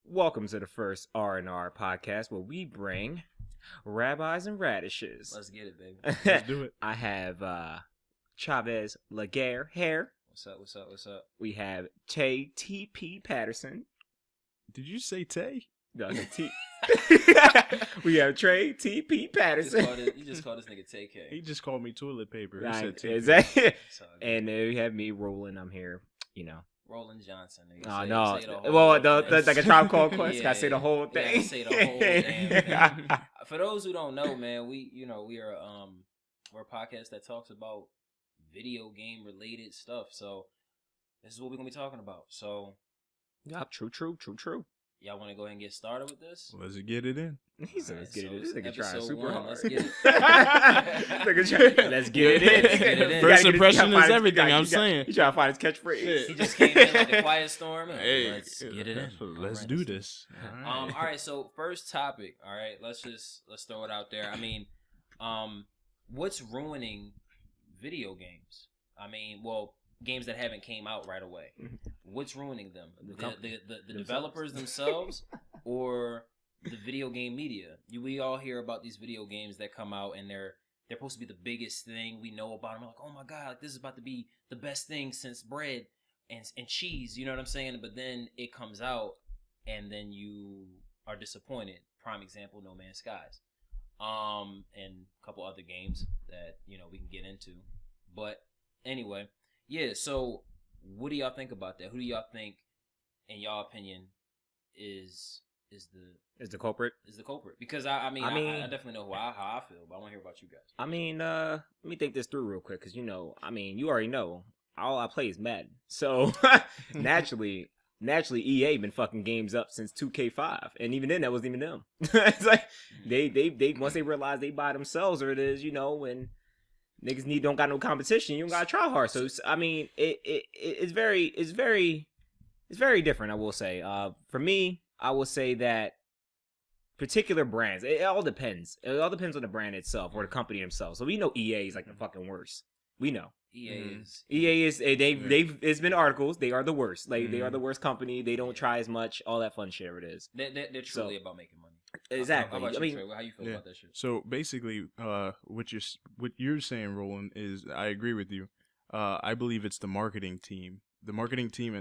Welcome to the first R&R podcast where we bring rabbis and radishes. Let's get it, baby. Let's do it. I have Chavez Laguerre here. What's up? We have Tay T.P. Patterson. Did you say Tay? No, T. We have Trey T.P. Patterson. You just called this nigga TK. He just called me toilet paper. He Right, said Tay. exactly. And then we have me rolling. I'm here, Roland Johnson. Nigga. Oh, Say no. the whole Well, thing. like a Tribe Called Quest. Yeah, Gotta say the whole thing. Yeah, say the whole thing. For those who don't know, man, we are we're a podcast that talks about video game related stuff. So this is what we're gonna be talking about. So Yup, true. y'all want to go ahead and get started with this? Let's get it in. He said, let's get it in. so This nigga trying episode super one, hard. let's get it. Let's get it in. Let's get it in. First impression is everything, I'm saying. He trying to find his catchphrase. He just came in like the quiet storm. And Hey, let's get it in. Let's Alright, do this. All right. So first topic. All right, let's throw it out there. I mean, what's ruining video games? I mean, well, games that haven't came out right away. What's ruining them? The developers themselves, or the video game media? We all hear about these video games that come out and they're supposed to be the biggest thing we know about them. We're like, oh my god, like, this is about to be the best thing since bread and cheese. You know what I'm saying? But then it comes out and then you are disappointed. Prime example, No Man's Skies, and a couple other games that we can get into. But anyway, yeah. So what do y'all think about that? Who do y'all think, in y'all opinion, is the culprit? Is the culprit? Because I definitely know how I feel, but I want to hear about you guys. I mean, let me think this through real quick, because you already know all I play is Madden, so naturally EA been fucking games up since 2K5, and even then that wasn't even them. It's like they once they realize they by themselves, or it is when niggas don't got no competition, you don't gotta try hard. So I mean, it's very different. I will say, for me, I will say that particular brands, it all depends. It all depends on the brand itself or the company themselves. So we know EA is like the fucking worst. We know EA is it's been articles. They are the worst. Like they are the worst company. They don't try as much. All that fun shit. It is. They're truly about making money. Exactly. How about you, Trey? How you feel about that shit? So basically, what you're saying, Roland, is I agree with you. I believe it's the marketing team. The marketing team,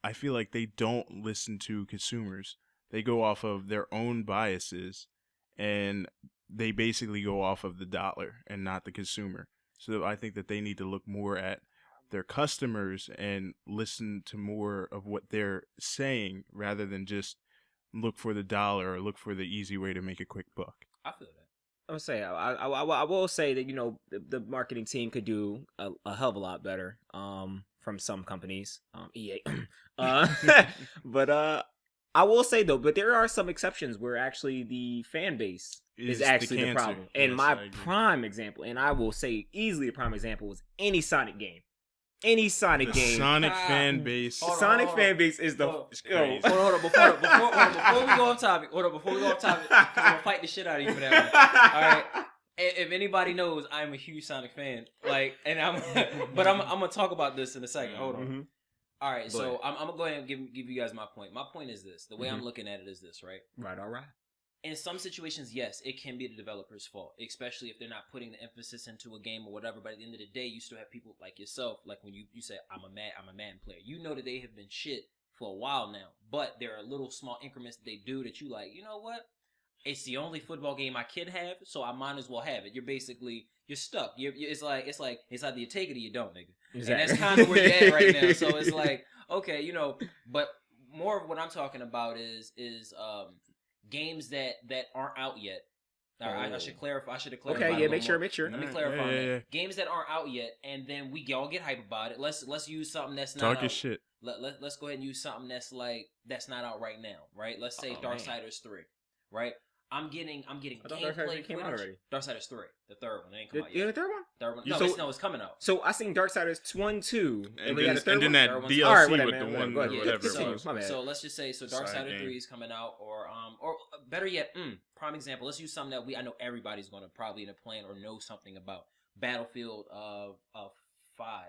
I feel like they don't listen to consumers. They go off of their own biases, and they basically go off of the dollar and not the consumer. So I think that they need to look more at their customers and listen to more of what they're saying rather than just look for the dollar or look for the easy way to make a quick buck. I feel that. I'll say I will say that the marketing team could do a hell of a lot better from some companies, EA, but I will say though, but there are some exceptions where actually the fan base is actually the problem. And yes, my prime example, and I will say easily a prime example, was any Sonic game. Any Sonic game. Sonic fan base. Sonic fan base is the... Hold Yo. on. Before we go off topic, because I'm going to fight the shit out of you for that one. All right? If anybody knows, I'm a huge Sonic fan. But I'm going to talk about this in a second. Hold on. Mm-hmm. All right, so I'm going to go ahead and give you guys my point. My point is this. The way I'm looking at it is this, right? Right, all right. In some situations, yes, it can be the developer's fault, especially if they're not putting the emphasis into a game or whatever. But at the end of the day, you still have people like yourself, like when you say, I'm a Madden player. You know that they have been shit for a while now, but there are little small increments that they do that you like, you know what? It's the only football game I can have, so I might as well have it. You're stuck. It's like either you take it or you don't, nigga. Exactly. And that's kind of where you're at right now. So it's like, okay, but more of what I'm talking about is games that aren't out yet. All right, I should clarify. Okay, yeah, make sure. Let me clarify. Yeah. Games that aren't out yet, and then we all get hype about it. Let's use something that's not Talk out. your shit. Let's go ahead and use something that's not out right now, right? Let's say Darksiders 3, right? I'm getting gameplay came out already. Darksiders 3, the third one. It ain't come out Yeah, yet. the third one? Third one. No, it's coming out. So I seen Darksiders 1, 2, And we had a third then one? that Third one's- DLC All right, whatever, with the man, one go or ahead. whatever. Continue. My bad. So let's just say Darksiders Side 3 is coming out, or better yet, prime example. Let's use something that I know everybody's going to probably end up playing or know something about. Battlefield 5.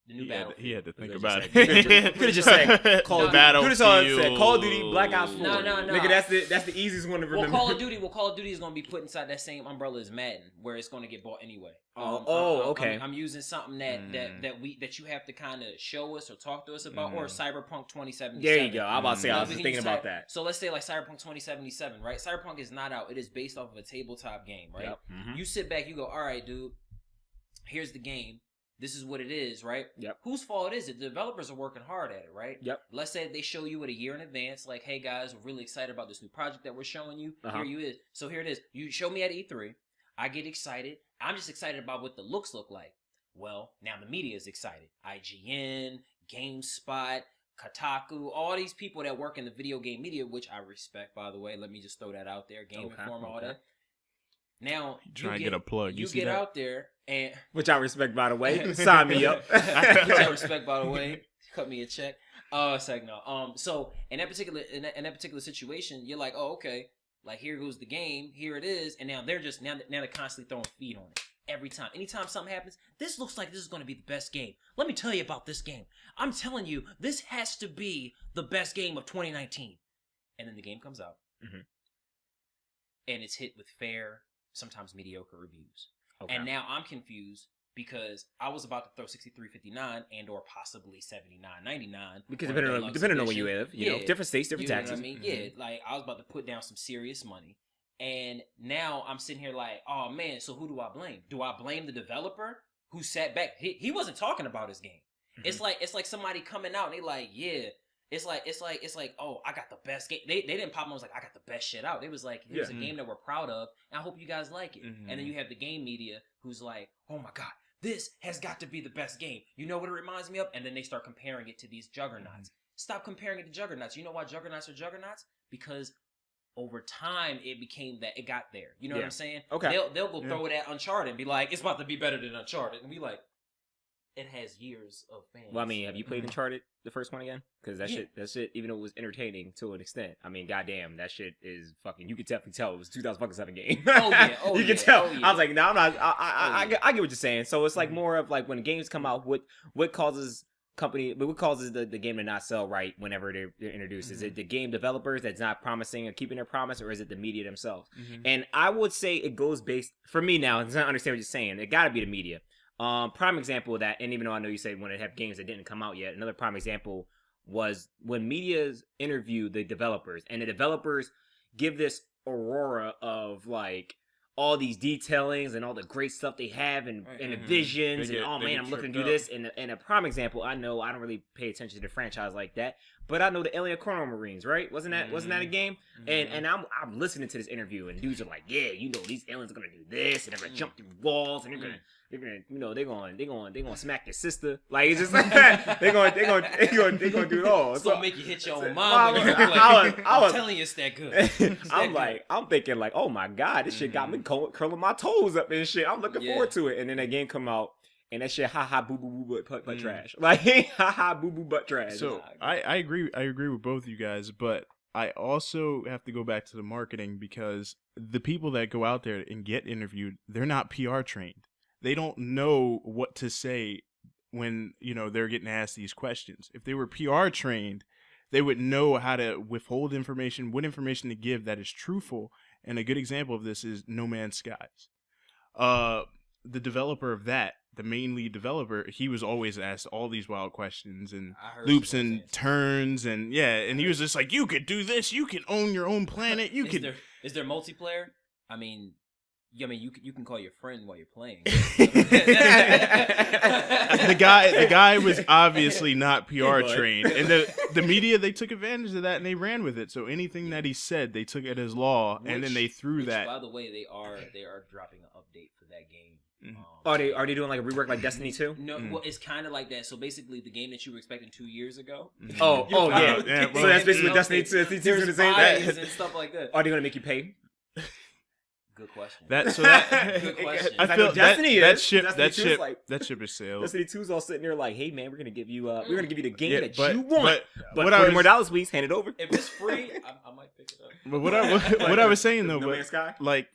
The new Battlefield. He had to think Could've about just it. Could have just said Call of Duty. Battlefield. Could have said Call of Duty, Black Ops 4. No. Nigga, that's the easiest one to remember. Call of Duty is gonna be put inside that same umbrella as Madden, where it's gonna get bought anyway. Okay. I'm using something that you have to kind of show us or talk to us about, or Cyberpunk 2077. There you go. I'm about to say I was just thinking about that. So let's say like Cyberpunk 2077, right? Cyberpunk is not out. It is based off of a tabletop game, right? Yep. Mm-hmm. You sit back, you go, all right, dude. Here's the game. This is what it is, right? Yep. Whose fault is it? The developers are working hard at it, right? Yep. Let's say they show you it a year in advance, like, hey guys, we're really excited about this new project that we're showing you. Uh-huh. Here it is. You show me at E3. I get excited. I'm just excited about what the looks look like. Well, now the media is excited. IGN, GameSpot, Kotaku, all these people that work in the video game media, which I respect, by the way. Let me just throw that out there. Game Informer, all that. Now, Trying to get a plug. You get out there and... Which I respect, by the way. Sign me up. Which I respect, by the way. Cut me a check. It's like, no. So, in that particular situation, you're like, oh, okay. Like, here goes the game. Here it is. And now they're constantly throwing feed on it. Every time. Anytime something happens, this looks like this is going to be the best game. Let me tell you about this game. I'm telling you, this has to be the best game of 2019. And then the game comes out. Mm-hmm. And it's hit with fair, sometimes mediocre reviews. Okay. And now I'm confused because I was about to throw 63.59 and or possibly 79.99. Because depending on where you live, you know, different states, different taxes. Know what I mean? Mm-hmm. Yeah, like I was about to put down some serious money. And now I'm sitting here like, oh man, so who do I blame? Do I blame the developer who sat back? He wasn't talking about his game. Mm-hmm. It's like somebody coming out and they like, yeah. It's like, oh, I got the best game. They didn't pop on. Was like, I got the best shit out. It was like, here's a game that we're proud of, and I hope you guys like it. Mm-hmm. And then you have the game media who's like, oh my god, this has got to be the best game. You know what it reminds me of? And then they start comparing it to these juggernauts. Mm-hmm. Stop comparing it to juggernauts. You know why juggernauts are juggernauts? Because over time it became that it got there. You know what I'm saying? Okay. They'll go throw it at Uncharted and be like, it's about to be better than Uncharted, and be like, it has years of fans. Well, I mean, have you played Uncharted, the first one again? Because that shit, even though it was entertaining to an extent, I mean, goddamn, that shit is fucking. You could definitely tell it was a 2007 game. You can tell. I was like, no, I'm not. I get what you're saying. So it's like more of like when games come out, what causes the game to not sell right whenever they're introduced? Is it the game developers that's not promising or keeping their promise, or is it the media themselves? And I would say it goes based for me now. And I understand what you're saying. It got to be the media. Prime example of that, and even though I know you said when it have games that didn't come out yet, another prime example was when media's interview the developers, and the developers give this aurora of like all these detailings and all the great stuff they have and the visions and oh man, I'm looking to do this. And a prime example, I know I don't really pay attention to the franchise like that, but I know the Alien Chrono Marines, right? Wasn't that a game? And I'm listening to this interview and dudes are like, yeah, you know, these aliens are gonna do this and they're gonna jump through walls and they're gonna you know, they're gonna smack their sister. Like it's just like they're gonna do it all. It's gonna make you hit your own mom. I'm telling you, it's that good. I'm thinking like, oh my god, this shit got me curling my toes up and shit. I'm looking forward to it. And then that game come out and that shit, boo boo boo butt trash. Like boo boo butt trash. So I agree with both of you guys, but I also have to go back to the marketing because the people that go out there and get interviewed, they're not PR trained. They don't know what to say when, you know, they're getting asked these questions. If they were PR trained, they would know how to withhold information, what information to give that is truthful. And a good example of this is No Man's Skies. The developer of that, the main lead developer, he was always asked all these wild questions and loops and turns and and he was just like, you could do this, you can own your own planet, Is there multiplayer? I mean, you can call your friend while you're playing. The guy was obviously not PR trained, and the media, they took advantage of that and they ran with it. So anything that he said, they took it as law, and then they threw that. By the way, they are dropping an update for that game. Are they doing like a rework like Destiny 2? No, well, it's kind of like that. So basically, the game that you were expecting 2 years ago. So that's basically Destiny 2. Destiny 2 is the same thing and stuff like that. Are they gonna make you pay? Good question. Good question. I feel Destiny that ship is sailed. Destiny 2's all sitting there like, hey man, we're gonna give you the game that you want. But $40 more, please hand it over. If it's free, I might pick it up. But what I was saying though, No Man's Sky? like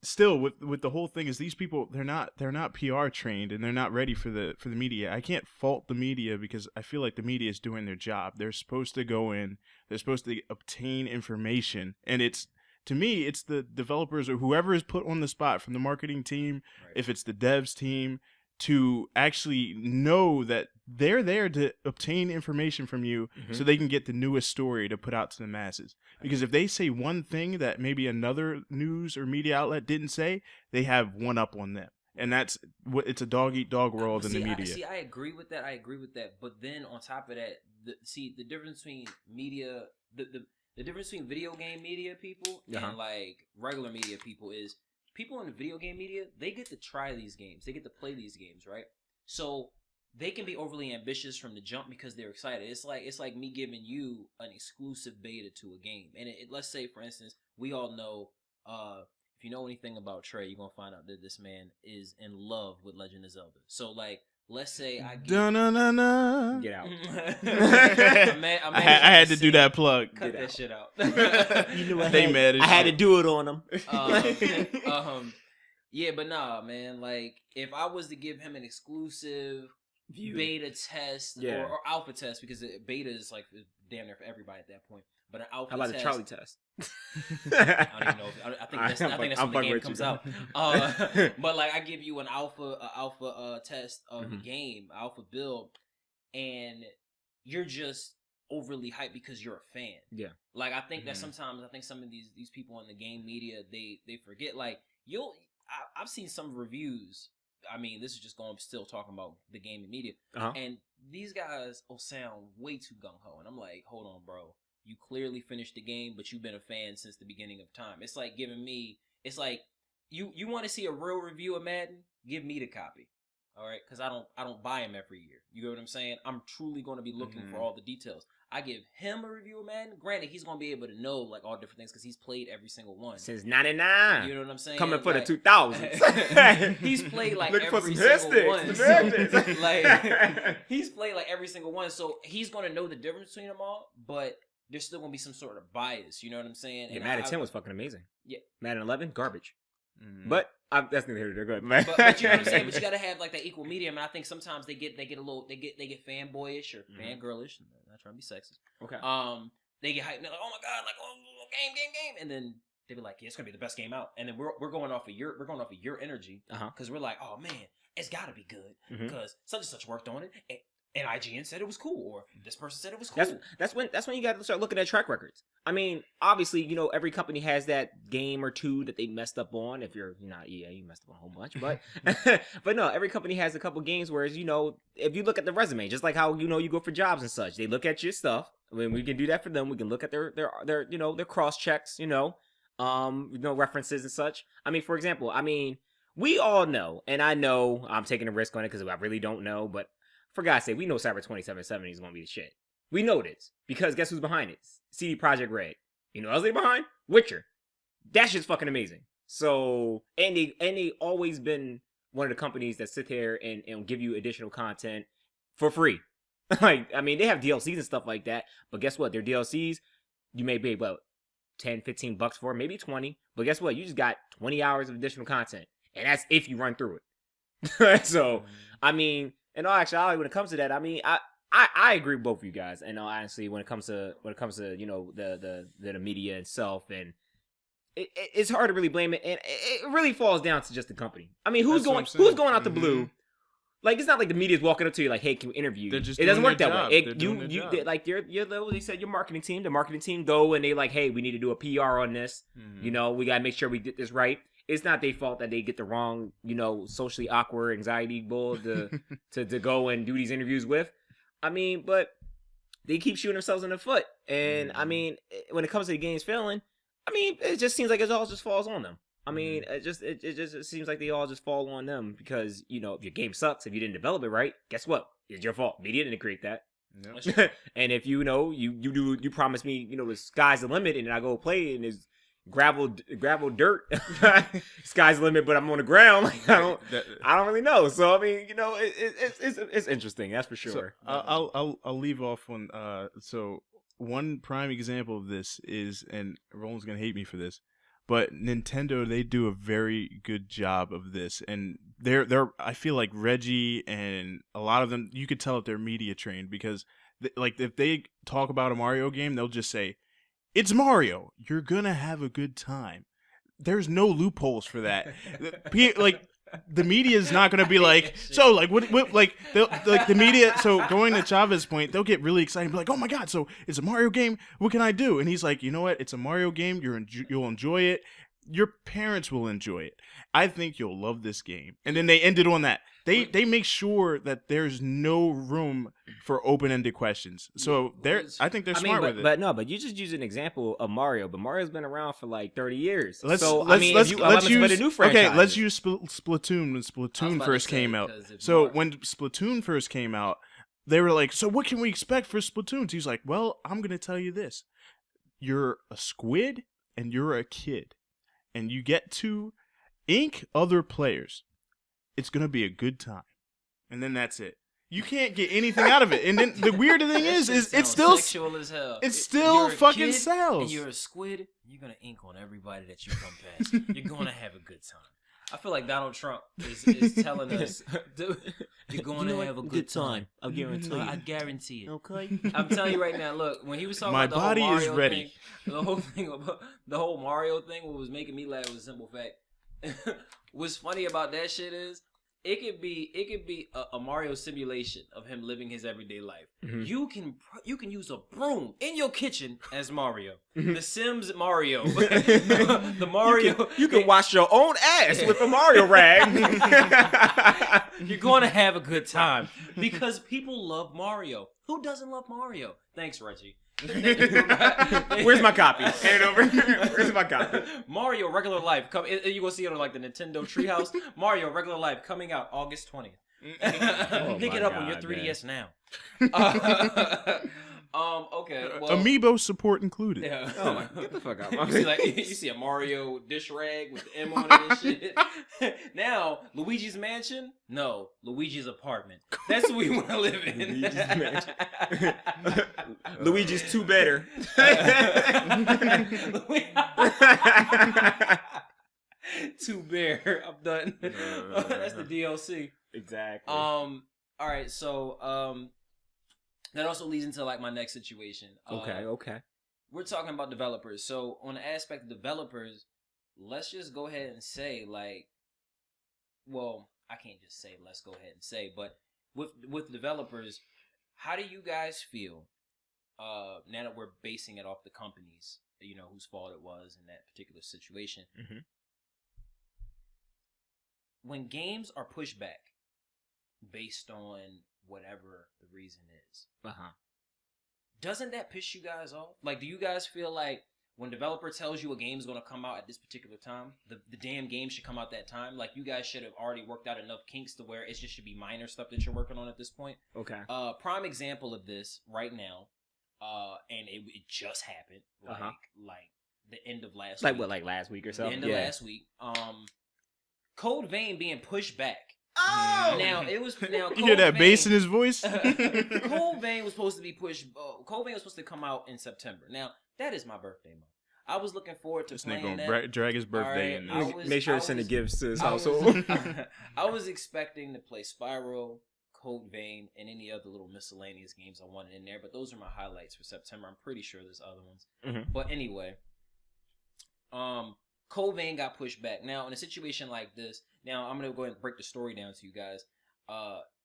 still, with the whole thing is these people they're not PR trained and they're not ready for the media. I can't fault the media because I feel like the media is doing their job. They're supposed to go in, they're supposed to obtain information, and it's to me it's the developers or whoever is put on the spot from the marketing team, Right. if it's the devs team, to actually know that they're there to obtain information from you so they can get the newest story to put out to the masses. Because if they say one thing that maybe another news or media outlet didn't say, they have one up on them. And that's what it's a dog eat dog world in the media. I agree with that. But then on top of that, the difference between media, the difference between video game media people and like regular media people is people in the video game media, they get to try these games. They get to play these games, right? So they can be overly ambitious from the jump because they're excited. It's like me giving you an exclusive beta to a game. And let's say, for instance, we all know, if you know anything about Trey, you're going to find out that this man is in love with Legend of Zelda. So, like, let's say I give... Get out. I had to do that plug. Cut that shit out. You know, I had to do it on him. Yeah, but nah, man. Like, if I was to give him an exclusive beta test or alpha test, because beta is like damn near for everybody at that point. But an alpha test. How about the Charlie test? I don't even know. I think that's when the game comes out. But like, I give you an alpha test of the game, alpha build, and you're just overly hyped because you're a fan. Yeah. Like, I think that sometimes some of these people in the game media they forget. Like, I've seen some reviews. I mean, this is just still talking about the gaming media, and these guys will sound way too gung ho, and I'm like, hold on, bro. You clearly finished the game, but you've been a fan since the beginning of time. It's like giving me. It's like you want to see a real review of Madden? Give me the copy, all right? Because I don't buy them every year. You get what I'm saying? I'm truly going to be looking for all the details. I give him a review of Madden. Granted, he's going to be able to know like all different things because he's played every single one since '99. You know what I'm saying? Coming for the 2000s. He's played like Looking every for some single one. mystics. Like he's played like every single one, so he's going to know the difference between them all. But there's still going to be some sort of bias. You know what I'm saying? Yeah, Madden 10 was fucking amazing. Yeah, Madden 11 garbage. But that's neither here nor there. Go ahead. But you know what I'm saying. But you got to have like that equal medium, and I think sometimes they get a little they get fanboyish or fangirlish. I'm not trying to be sexist. Okay. They get hyped. And they're like, oh my god, like game, and then they be like, yeah, it's gonna be the best game out. And then we're going off of your energy because we're like, oh man, it's got to be good because such and such worked on it. And IGN said it was cool, or this person said it was cool. That's when you got to start looking at track records. I mean, obviously, you know, every company has that game or two that they messed up on. If you're not EA, you messed up on a whole bunch. But but no, every company has a couple games where, you know, if you look at the resume, just like how, you know, you go for jobs and such, they look at your stuff. I mean, we can do that for them. We can look at their you know, their cross checks, you know, references and such. I mean, for example, I mean, we all know, and I know I'm taking a risk on it because I really don't know, but for God's sake, we know Cyber 2077 is going to be the shit. We know this. Because guess who's behind it? CD Projekt Red. You know what else they behind? Witcher. That shit's fucking amazing. So, and they always been one of the companies that sit there and give you additional content for free. Like, I mean, they have DLCs and stuff like that. But guess what? Their DLCs, you may pay about $10, $15 for, maybe 20. But guess what? You just got 20 hours of additional content. And that's if you run through it. So, I mean... In all actuality, when it comes to that, I mean, I agree with both of you guys. And honestly, when it comes to you know the media itself, and it's hard to really blame it, and it really falls down to just the company. I mean, who's going out the blue? Like, it's not like the media's walking up to you like, "Hey, can we interview you?" It doesn't work that way. Like they said, your marketing team, the marketing team go and they like, "Hey, we need to do a PR on this. You know, we gotta make sure we get this right." It's not their fault that they get the wrong, you know, socially awkward anxiety bull to go and do these interviews with. I mean, but they keep shooting themselves in the foot. And I mean, when it comes to the games failing, I mean, it just seems like it all just falls on them. I mean, it just seems like they all just fall on them because, you know, if your game sucks, if you didn't develop it right, guess what? It's your fault. Media didn't create that. Yep. And if you know, you promise me, you know, the sky's the limit, and I go play and there's gravel dirt, sky's the limit, but I'm on the ground. Like, I don't really know. So I mean, you know, it's interesting. That's for sure. So, I'll leave off on so one prime example of this is, and Roland's gonna hate me for this. But Nintendo, they do a very good job of this, and they're I feel like Reggie and a lot of them, you could tell that they're media trained because like if they talk about a Mario game, they'll just say, "It's Mario. You're gonna have a good time." There's no loopholes for that. Like the media is not going to be like, so like what like the media. So going to Chavez's point, they'll get really excited and be like, oh my god, so it's a Mario game. What can I do? And he's like, you know what? It's a Mario game. You'll enjoy it. Your parents will enjoy it. I think you'll love this game. And then they ended on that. They make sure that there's no room for open-ended questions. So I think they're smart with it. But you just use an example of Mario. But Mario's been around for like 30 years. Let's use Splatoon when Splatoon first came out. So when Splatoon first came out, they were like, so what can we expect for Splatoon? So he's like, well, I'm going to tell you this. You're a squid and you're a kid. And you get to ink other players. It's going to be a good time. And then that's it. You can't get anything out of it. And then the weird thing is it's still sexual as hell. It still fucking sells. And you're a squid, you're going to ink on everybody that you come past. You're going to have a good time. I feel like Donald Trump is telling us, you're going to have a good time. I guarantee you. I guarantee it. Okay. I'm telling you right now, look, when he was talking My about the whole body is Mario ready. the whole Mario thing, what was making me laugh was a simple fact. What's funny about that shit is, it could be a Mario simulation of him living his everyday life. Mm-hmm. You can use a broom in your kitchen as Mario. Mm-hmm. The Sims Mario. The Mario. You can wash your own ass with a Mario rag. You're going to have a good time because people love Mario. Who doesn't love Mario? Thanks, Reggie. Where's my copy? Hand it over. Where's my copy? Mario Regular Life. You're gonna see it on like the Nintendo Treehouse. Mario Regular Life coming out August 20th. Pick it up on your 3DS now. Okay. Well, Amiibo support included. Yeah. Oh my! Get the fuck out! You see a Mario dish rag with the M on it and shit. Now Luigi's Mansion? No, Luigi's apartment. That's what we want to live in. Luigi's Mansion. Luigi's Two Better. Two Bear. I'm done. That's the DLC. Exactly. All right. So that also leads into like my next situation. Okay. We're talking about developers. So on the aspect of developers, let's just go ahead and say like, well, I can't just say let's go ahead and say, but with developers, how do you guys feel now that we're basing it off the companies, you know, whose fault it was in that particular situation? Mm-hmm. When games are pushed back based on whatever the reason is, doesn't that piss you guys off? Like, do you guys feel like when developer tells you a game is going to come out at this particular time, the damn game should come out that time? Like, you guys should have already worked out enough kinks to where it just should be minor stuff that you're working on at this point. Okay. Prime example of this right now, and it just happened, like the end of last week. Like what, like last week or so? The end of last week. Code Vein being pushed back. Oh! Now You hear that bass in his voice? Code Vein was supposed to be pushed. Code Vein was supposed to come out in September. Now that is my birthday month. I was looking forward to playing that. Drag his birthday in there. Make sure to send the gifts to his household. I was expecting to play Spyro, Code Vein, and any other little miscellaneous games I wanted in there, but those are my highlights for September. I'm pretty sure there's other ones. Mm-hmm. But anyway, Code Vein got pushed back. Now, in a situation like this, now I'm going to go ahead and break the story down to you guys.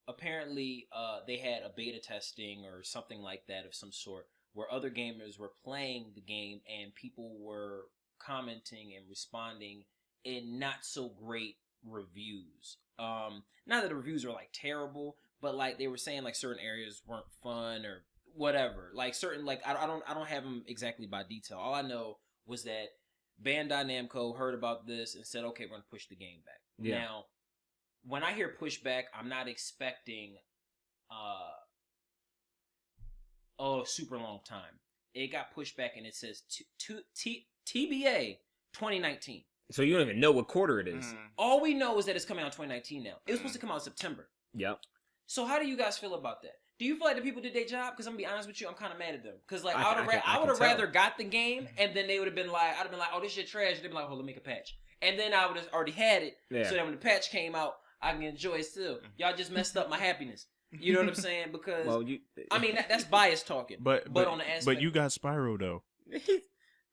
Apparently, they had a beta testing or something like that of some sort where other gamers were playing the game and people were commenting and responding in not so great reviews. Not that the reviews were like terrible, but like they were saying like certain areas weren't fun or whatever. Like certain, like I don't have them exactly by detail. All I know was that Bandai Namco heard about this and said, okay, we're going to push the game back. Yeah. Now, when I hear pushback, I'm not expecting a super long time. It got pushed back and it says TBA 2019. So you don't even know what quarter it is. All we know is that it's coming out in 2019 now. It was supposed to come out in September. Yep. So how do you guys feel about that? Do you feel like the people did their job? Because I'm gonna be honest with you, I'm kind of mad at them. Because like I I would have can rather got the game, and then they would have been like, I'd have been like, oh, this shit trash. They'd be like, hold on, make a patch, and then I would have already had it. Yeah. So that when the patch came out, I can enjoy it still. Y'all just messed up my happiness. You know what I'm saying? Because I mean that's bias talking. But on the aspect, but you got Spyro though.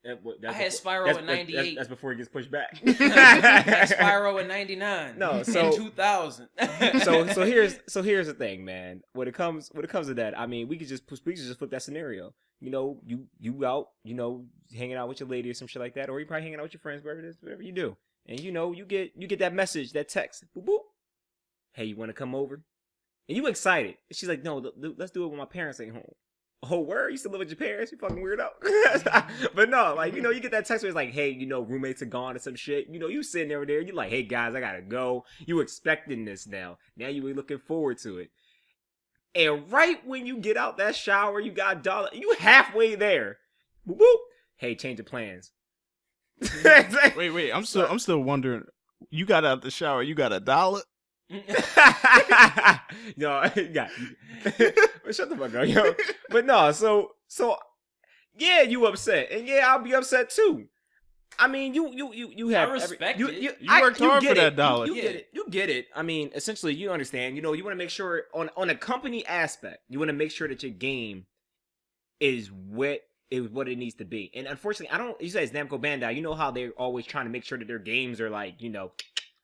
I had Spyro in '98. That's before he gets pushed back. I had Spyro in '99. No, in 2000. so here's the thing, man. When it comes to that, I mean, we could just flip that scenario. You know, you out, you know, hanging out with your lady or some shit like that, or you probably hanging out with your friends, whatever you do, and you know, you get that message, that text, boop boop. Hey, you want to come over? And you excited. And she's like, no, let's do it when my parents ain't home. Oh, word? You still live with your parents? You fucking weirdo. But no, like, you know, you get that text where it's like, hey, you know, roommates are gone or some shit. You know, you sitting there, you're like, hey, guys, I gotta go. You expecting this now. Now you looking forward to it. And right when you get out that shower, you got $1. You halfway there. Boop, boop. Hey, change the plans. Wait. I'm still wondering. You got out the shower. You got $1? Yo, you got shut the fuck up, yo. But no, so yeah, you upset, and yeah, I'll be upset too. I mean, you have I respect it. You worked hard for that $1. You get it. I mean, essentially, you understand. You know, you want to make sure on a company aspect, you want to make sure that your game is what it needs to be. And unfortunately, you say it's Namco Bandai. You know how they're always trying to make sure that their games are like, you know.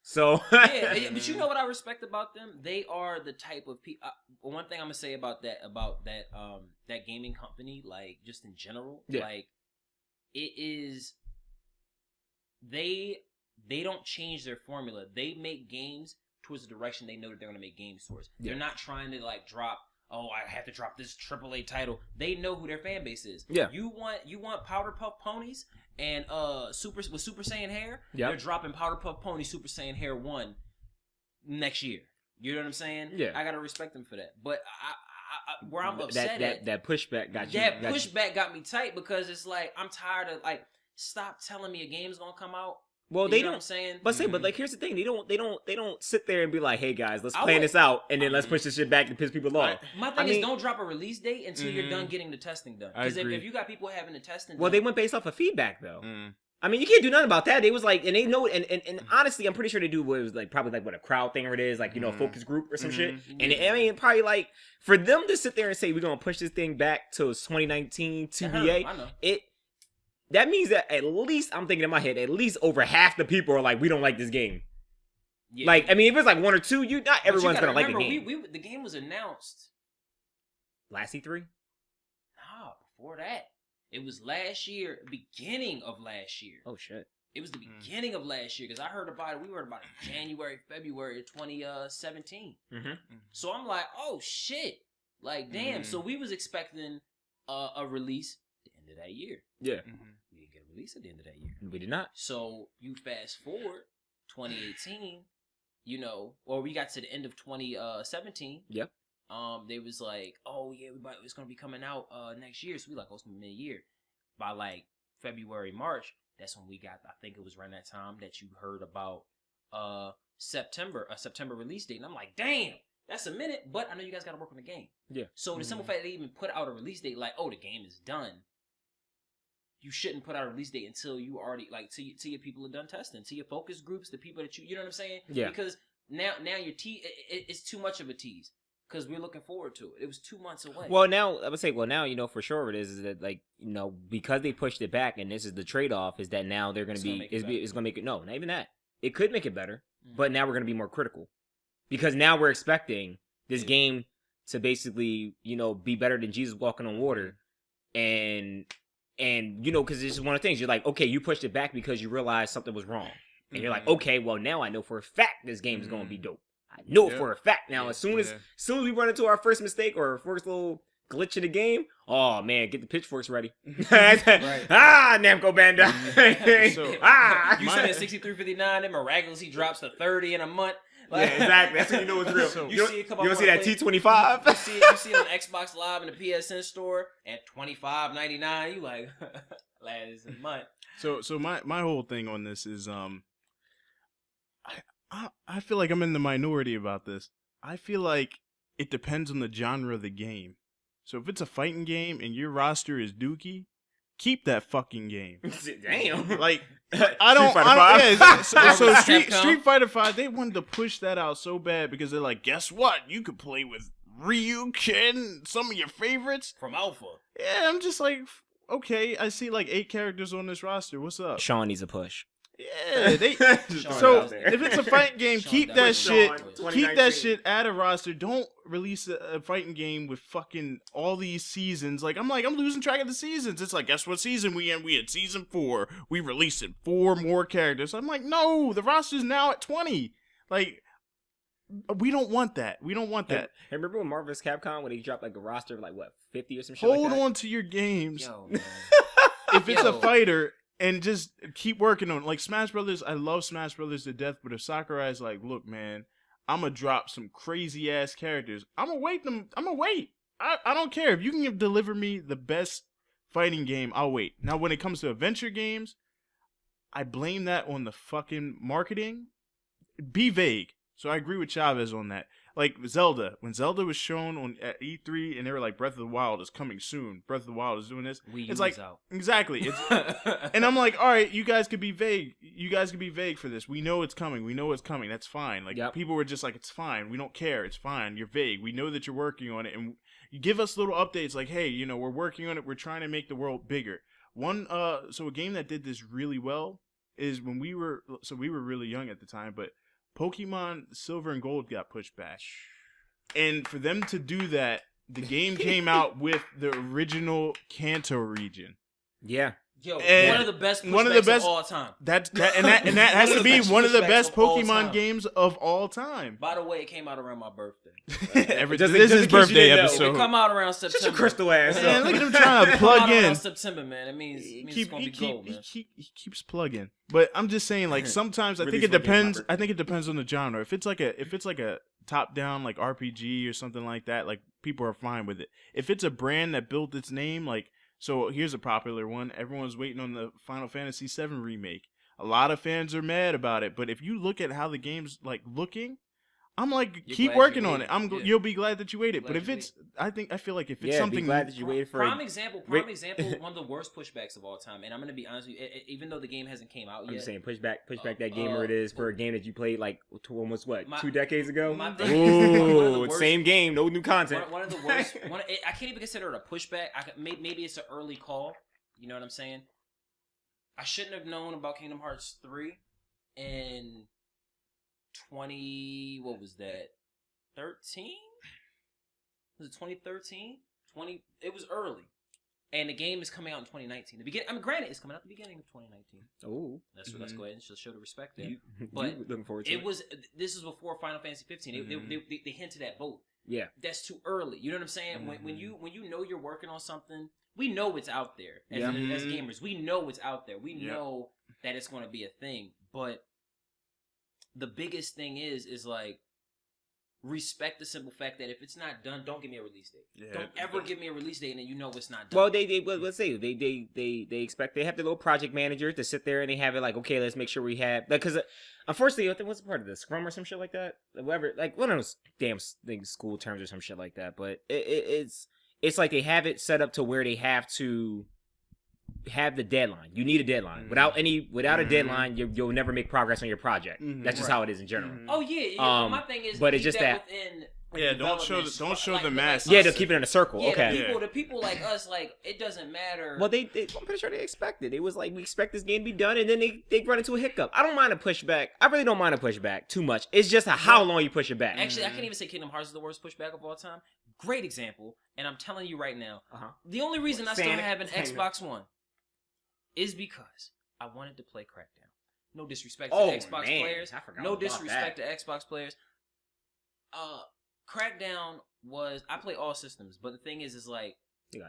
So yeah, but you know what I respect about them? They are the type of people. One thing I'm gonna say about that gaming company, like just in general, like it is. They don't change their formula. They make games towards the direction they know that they're gonna make games towards. Yeah. They're not trying to like drop. Oh, I have to drop this AAA title. They know who their fan base is. Yeah. You want Powder Puff Ponies and Super Saiyan Hair? Yep. They're dropping Powder Puff Pony Super Saiyan Hair 1 next year. You know what I'm saying? Yeah. I gotta respect them for that. But I where I'm upset that pushback got you. That pushback got me tight because it's like I'm tired of like stop telling me a game's gonna come out. Well, they don't. What I'm saying? But like, here's the thing: they don't sit there and be like, "Hey guys, let's plan this out, and then let's push this shit back and piss people off." My thing is, don't drop a release date until you're done getting the testing done. Because if you got people having the testing, they went based off of feedback though. I mean, you can't do nothing about that. They was like, and they know, and honestly, I'm pretty sure they do what it was like, probably like what a crowd thing or it is, like, you know, a focus group or some shit. And I mean, probably like for them to sit there and say we're gonna push this thing back to 2019 TBA, that means that at least, I'm thinking in my head, at least over half the people are like, we don't like this game. Yeah. Like, I mean, if it's like 1 or 2, not everyone's going to like the game. The game was announced. Last E3? Nah, before that. It was last year, beginning of last year. Oh, shit. It was the beginning of last year, because we heard about it in January, February of 2017. So I'm like, oh, shit. Like, damn. So we was expecting a release at the end of that year. Yeah. We didn't get a release at the end of that year. We did not. So you fast forward 2018, you know, or we got to the end of 2017. Yep. They was like, oh yeah, it's gonna be coming out next year. So we like, oh, it's gonna be mid-year. By like February, March, that's when we got. I think it was around that time that you heard about a September release date, and I'm like, damn, that's a minute. But I know you guys got to work on the game. Yeah. So the simple fact that they even put out a release date, like, oh, the game is done. You shouldn't put out a release date until you already, like, till your people are done testing, to your focus groups, the people that you know what I'm saying? Yeah. Because now your it's too much of a tease because we're looking forward to it. It was 2 months away. Well, now I would say, you know, for sure it is that, like, you know, because they pushed it back, and this is the trade off, is that now they're going to be, it's going to make it, no, not even that. It could make it better, but now we're going to be more critical because now we're expecting this game to basically, you know, be better than Jesus walking on water, and you know, because it's just one of the things, you're like, okay, you pushed it back because you realized something was wrong. And you're like, okay, well, now I know for a fact this game is going to be dope. I know it for a fact. Now, as soon as we run into our first mistake or our first little glitch in the game, oh, man, get the pitchforks ready. Namco Bandai. You said at 63.59, then miraculously drops to 30 in a month. Like, yeah, exactly. That's when you know it's real. So, you see that T25? You see it on Xbox Live in the PSN store at $25.99. You like, last month. So my whole thing on this is I feel like I'm in the minority about this. I feel like it depends on the genre of the game. So if it's a fighting game and your roster is Dookie, keep that fucking game. Damn. Like Street Fighter V. so Street Fighter V, they wanted to push that out so bad because they're like, guess what? You could play with Ryu, Ken, some of your favorites from Alpha. Yeah, I'm just like, okay, I see like 8 characters on this roster. What's up? Sean needs a push. Yeah, so if it's a fighting game, keep that shit at a roster. Don't release a fighting game with fucking all these seasons. Like I'm losing track of the seasons. It's like, guess what season we in? We had season 4. We released it 4 more characters. I'm like, no, the roster's now at 20. Like, we don't want that. We don't want that. Hey, remember when Marvel vs. Capcom when they dropped like a roster of like what 50 or some shit? Hold like that? on to your games. Yo, man. If it's a fighter. And just keep working on it. Like Smash Brothers, I love Smash Brothers to death, but if Sakurai's like, look, man, I'm gonna drop some crazy ass characters, I'm gonna wait. I don't care. If you can deliver me the best fighting game, I'll wait. Now, when it comes to adventure games, I blame that on the fucking marketing. Be vague. So I agree with Chavez on that. Like Zelda, when Zelda was shown at E3 and they were like, Breath of the Wild is coming soon. Breath of the Wild is doing this. It's like, out. Exactly. And I'm like, all right, you guys could be vague. You guys could be vague for this. We know it's coming. That's fine. Like people were just like, it's fine. We don't care. It's fine. You're vague. We know that you're working on it. And you give us little updates like, hey, we're working on it. We're trying to make the world bigger. So a game that did this really well is when we were really young at the time, but Pokemon Silver and Gold got pushed back. And for them to do that, the game came out with the original Kanto region. Yeah. Yo, one of the best pushbacks of all time. That has to be one of the best Pokemon games of all time. By the way, it came out around my birthday. This is his birthday episode. It come out around September. Shut your crystal ass. Man, look at him trying to plug in. Around September, man. It means it's gonna be gold, man. He keeps plugging. But I'm just saying, like sometimes I think it depends. I think it depends on the genre. If it's like a top down like RPG or something like that, like people are fine with it. If it's a brand that built its name, like. So here's a popular one. Everyone's waiting on the Final Fantasy VII remake. A lot of fans are mad about it, but if you look at how the game's like looking, I'm like, keep working on it. You'll be glad that you waited. But if it's, I feel like if it's something, be glad that you waited for. Prime example, one of the worst pushbacks of all time. And I'm gonna be honest with you, even though the game hasn't came out yet. I'm just saying, push back that gamer it is for a game that you played like almost 2 decades ago. Ooh, same game, no new content. One of the worst. I can't even consider it a pushback. Maybe it's an early call. You know what I'm saying? I shouldn't have known about Kingdom Hearts 3 and what was that? 13? Was it 2013? It was early. And the game is coming out in 2019. Granted, it's coming out at the beginning of 2019. Oh. Let's go ahead and show the respect there. But looking forward to it. This is before Final Fantasy 15. They hinted at both. Yeah. That's too early. You know what I'm saying? Mm-hmm. When you know you're working on something, we know it's out there. As gamers, we know it's out there. We know that it's going to be a thing. But the biggest thing is like respect the simple fact that if it's not done, don't give me a release date. Yeah, don't ever give me a release date and then you know it's not done. Well, let's say they expect they have the little project manager to sit there and they have it like, okay, let's make sure we have because unfortunately, I think what's part of the Scrum or some shit like that, whatever, like one of those damn school terms or some shit like that. But it's like they have it set up to where they have to have the deadline. You need a deadline. Without a deadline, you'll never make progress on your project. That's just how it is in general. Oh yeah. My thing is, but it's just that. Don't show the mass. Yeah, they'll keep it in a circle. Okay. The people like us, like it doesn't matter. Well, I'm pretty sure they expected. It was like we expect this game to be done, and then they run into a hiccup. I don't mind a pushback. I really don't mind a pushback too much. It's just how long you push it back. Actually, I can't even say Kingdom Hearts is the worst pushback of all time. Great example, and I'm telling you right now, the only reason I still have an Xbox One is because I wanted to play Crackdown. No disrespect to Xbox players. No disrespect to Xbox players. Crackdown was I play all systems, but the thing is like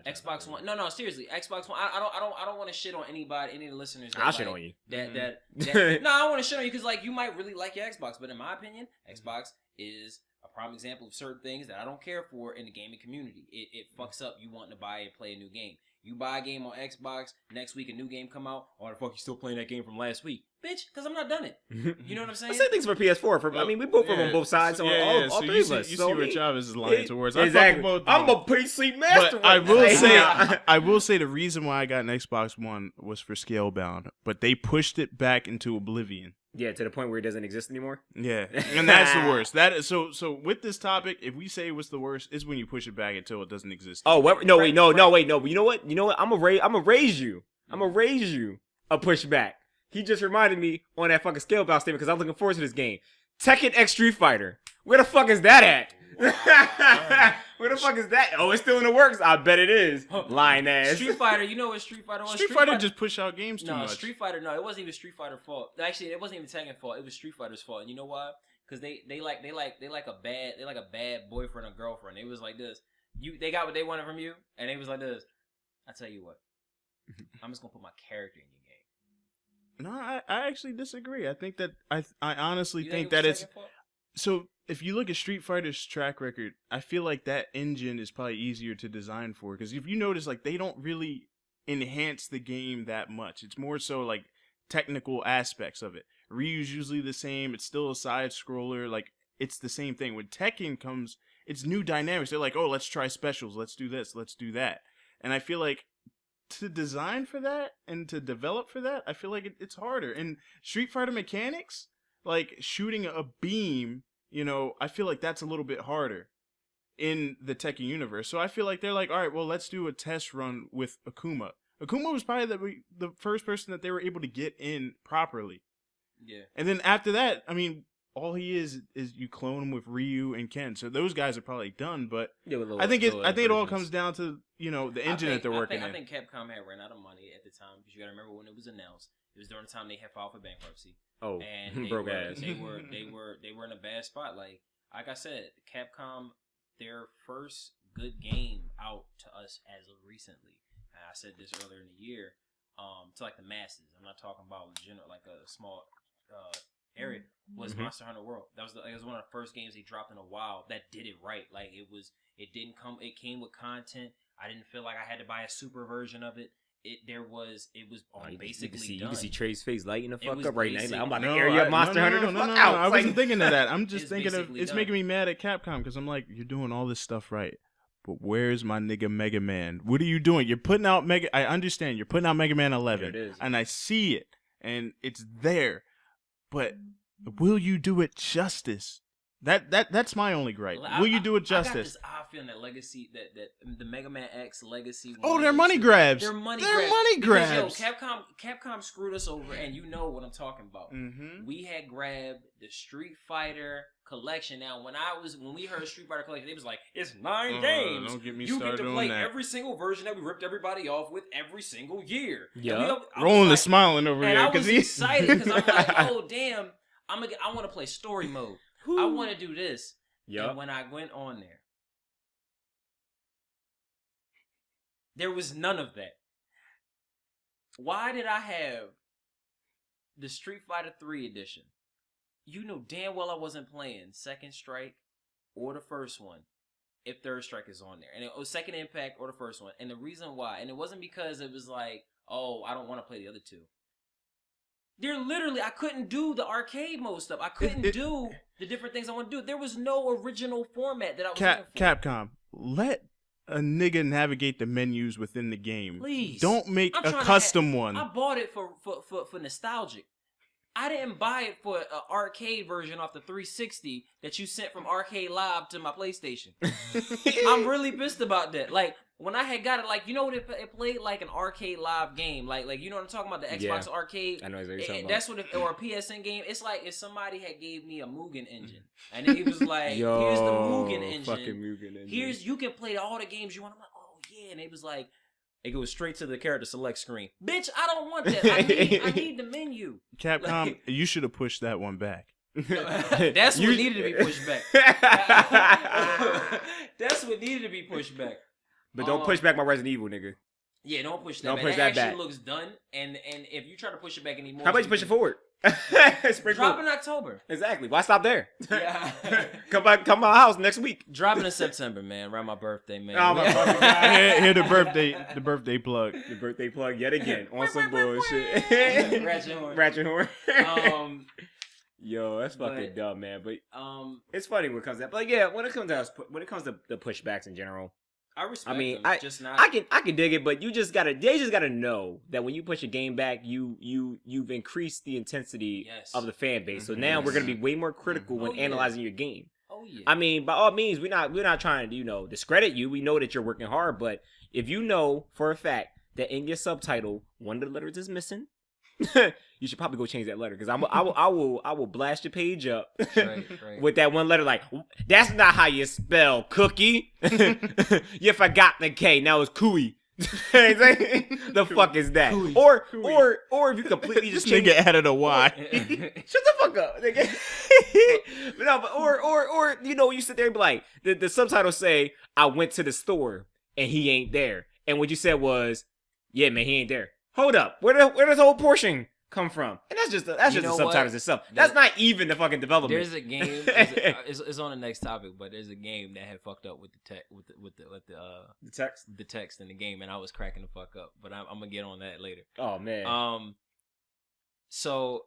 Xbox One. No, seriously, Xbox One. I don't want to shit on anybody, any of the listeners. I'll shit on you. No, I don't want to shit on you because like you might really like your Xbox, but in my opinion, Xbox is a prime example of certain things that I don't care for in the gaming community. It fucks up you wanting to buy and play a new game. You buy a game on Xbox, next week a new game come out. Oh, the fuck you still playing that game from last week, bitch? Because I'm not done it. You know what I'm saying? The same things for PS4. I mean, we both on both sides, so all so three of us. You so see what Chavez is lying towards. Exactly. I'm a PC master. But I will say the reason why I got an Xbox One was for Scalebound, but they pushed it back into oblivion. Yeah, to the point where it doesn't exist anymore. Yeah, and that's the worst. That is so with this topic, if we say what's the worst, is when you push it back until it doesn't exist. Oh, wait, no. You know what? I'm gonna raise you a pushback. He just reminded me on that fucking Scalebound statement because I'm looking forward to this game. Tekken X Street Fighter. Where the fuck is that at? Where the fuck is that? Oh, it's still in the works. I bet it is. Lying ass. Street Fighter. You know what Street Fighter was? Street Fighter just push out games too much. Street Fighter. No, it wasn't even Street Fighter's fault. Actually, it wasn't even Tekken's fault. It was Street Fighter's fault. And you know why? Because they like a bad boyfriend or girlfriend. It was like this. They got what they wanted from you, and it was like this. I tell you what, I'm just gonna put my character in your game. No, I actually disagree. I think that I honestly think that it's so. If you look at Street Fighter's track record, I feel like that engine is probably easier to design for because if you notice, like they don't really enhance the game that much. It's more so like technical aspects of it. Ryu's usually the same. It's still a side scroller. Like it's the same thing. When Tekken comes, it's new dynamics. They're like, oh, let's try specials. Let's do this. Let's do that. And I feel like to design for that and to develop for that, I feel like it's harder. And Street Fighter mechanics, like shooting a beam, you know, I feel like that's a little bit harder in the Tekken universe. So I feel like they're like, all right, well, let's do a test run with Akuma. Akuma was probably the first person that they were able to get in properly. Yeah. And then after that, I mean, all he is you clone him with Ryu and Ken. So those guys are probably done. But I think it all comes down to, you know, the engine that they're working in. I think Capcom had ran out of money at the time because you got to remember when it was announced. It was during the time they had filed for bankruptcy. Oh, and broke ass. They were in a bad spot. Like I said, Capcom, their first good game out to us as of recently. And I said this earlier in the year. To like the masses. I'm not talking about general like a small area. Was Monster Hunter World. It was one of the first games they dropped in a while that did it right. Like it came with content. I didn't feel like I had to buy a super version of it. It was basically done. You can see Trey's face lighting the fuck up right now. Like, I'm about to No, air you up Monster Hunter the fuck out. I wasn't thinking of that. I'm just It's thinking of basically it's done. making me mad at Capcom because I'm like, you're doing all this stuff right, but where's my nigga Mega Man? What are you doing? You're putting out I understand you're putting out Mega Man 11, There it is. and I see it, and it's there, but will you do it justice? That's my only gripe. Will you do it justice? I got this odd feeling that Legacy, that the Mega Man X Legacy. Oh, they're money grabs. They're money grabs. Because, yo, Capcom screwed us over, and you know what I'm talking about. Mm-hmm. We had grabbed the Street Fighter collection. Now, when we heard Street Fighter collection, it was like it's 9 games. Don't get me you started get to on play that. every single version that we ripped everybody off with every single year. Yeah, Rolling the smiling over and there I was he's excited because I'm like, oh damn, I want to play story mode. I want to do this. Yeah. And when I went on there was none of that. Why did I have the Street Fighter 3 edition? You know damn well I wasn't playing Second Strike or the first one if Third Strike is on there. And it was Second Impact or the first one. And the reason why, and it wasn't because it was like, oh, I don't want to play the other two. They're literally, I couldn't do the arcade mode stuff. I couldn't do the different things I want to do. There was no original format that I was looking for. Capcom, let a nigga navigate the menus within the game. Please. Don't make I'm a trying custom one. I bought it for nostalgic. I didn't buy it for an arcade version off the 360 that you sent from Arcade Live to my PlayStation. I'm really pissed about that. Like, when I had got it, like, you know what, it played like an Arcade Live game. Like you know what I'm talking about, the Xbox Arcade. I know exactly what you're talking that's about. or a PSN game. It's like if somebody had gave me a Mugen engine. And it was like, here's the Mugen engine. Fucking Mugen engine. You can play all the games you want. I'm like, oh yeah. And it was like, it goes straight to the character select screen. Bitch, I don't want that. I need the menu. Capcom, Like, you should have pushed that one back. That's what needed to be pushed back. That's what needed to be pushed back. But don't push back my Resident Evil, nigga. Yeah, don't push that Don't back. push that that actually back. looks done. And if you try to push it back anymore, How about you push it forward? Spring Drop food. in October. Exactly. Why stop there? Yeah. Come to my house next week. Dropping in September, man. Around my birthday, man. Oh, my fucking God. Here the birthday plug. The birthday plug yet again on some bullshit. Ratchet horn. Yo, that's fucking dumb, man. But it's funny when it comes to that. But yeah, when it comes to the pushbacks in general, I respect. I mean, them, just not. I can dig it, but they just gotta know that when you push a game back, you've increased the intensity of the fan base. So now we're gonna be way more critical when analyzing your game. Oh yeah. I mean, by all means, we're not trying to discredit you. We know that you're working hard, but if you know for a fact that in your subtitle one of the letters is missing, you should probably go change that letter because I will blast your page up right. with that one letter. Like, that's not how you spell cookie. You forgot the K. Now it's cooey. The fuck is that? Cooey. Or if you completely just change Nigga added a Y. Shut the fuck up, nigga. But no, but or you sit there and be like, the subtitles say, I went to the store and he ain't there. And what you said was, yeah, man, he ain't there. Hold up. Where does the whole portion come from? And that's just the subtitles itself. That's not even the fucking development. There's a game. It's on the next topic, but there's a game that had fucked up with the text, with the text in the game, and I was cracking the fuck up. But I'm gonna get on that later. Oh man. So,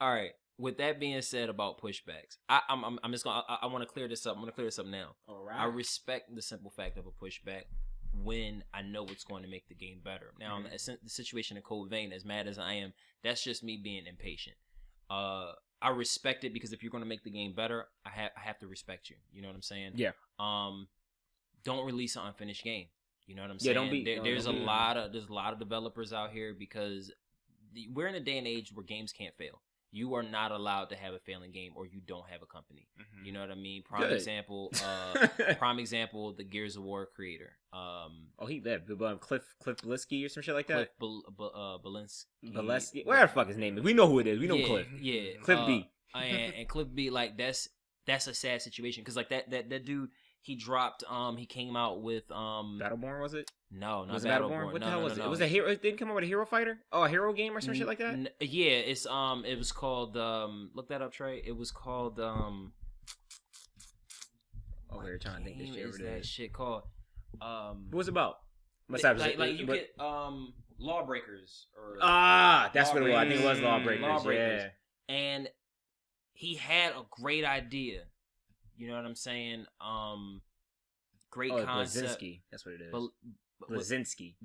all right. With that being said about pushbacks, I'm just gonna I want to clear this up. I'm gonna clear this up now. All right. I respect the simple fact of a pushback when I know it's going to make the game better. Now, the situation in Code Vein, as mad as I am, that's just me being impatient. I respect it because if you're going to make the game better, I have to respect you. You know what I'm saying? Yeah. Don't release an unfinished game. You know what I'm saying? Yeah, don't be. There's a lot of developers out here because we're in a day and age where games can't fail. You are not allowed to have a failing game, or you don't have a company. Mm-hmm. You know what I mean? Prime example, the Gears of War creator. He left. Cliff Belinsky or some shit like that. Belinsky. Whatever the fuck his name is. We know who it is. We know Cliff. Yeah. Cliff B. And Cliff B. Like that's a sad situation because like that dude. He dropped. He came out with Battleborn, was it? No, not was Battleborn. What the hell was it? It was a hero. It didn't come out with a hero fighter. Oh, a hero game or some shit like that. Yeah, it's it was called look that up, Trey. It was called we're trying to think this shit. Is that shit called? What was it about? Like you get Lawbreakers or that's what it was. I think it was Lawbreakers. Yeah. And he had a great idea. You know what I'm saying? Great concept. Blazinski. That's what it is. Blazinski.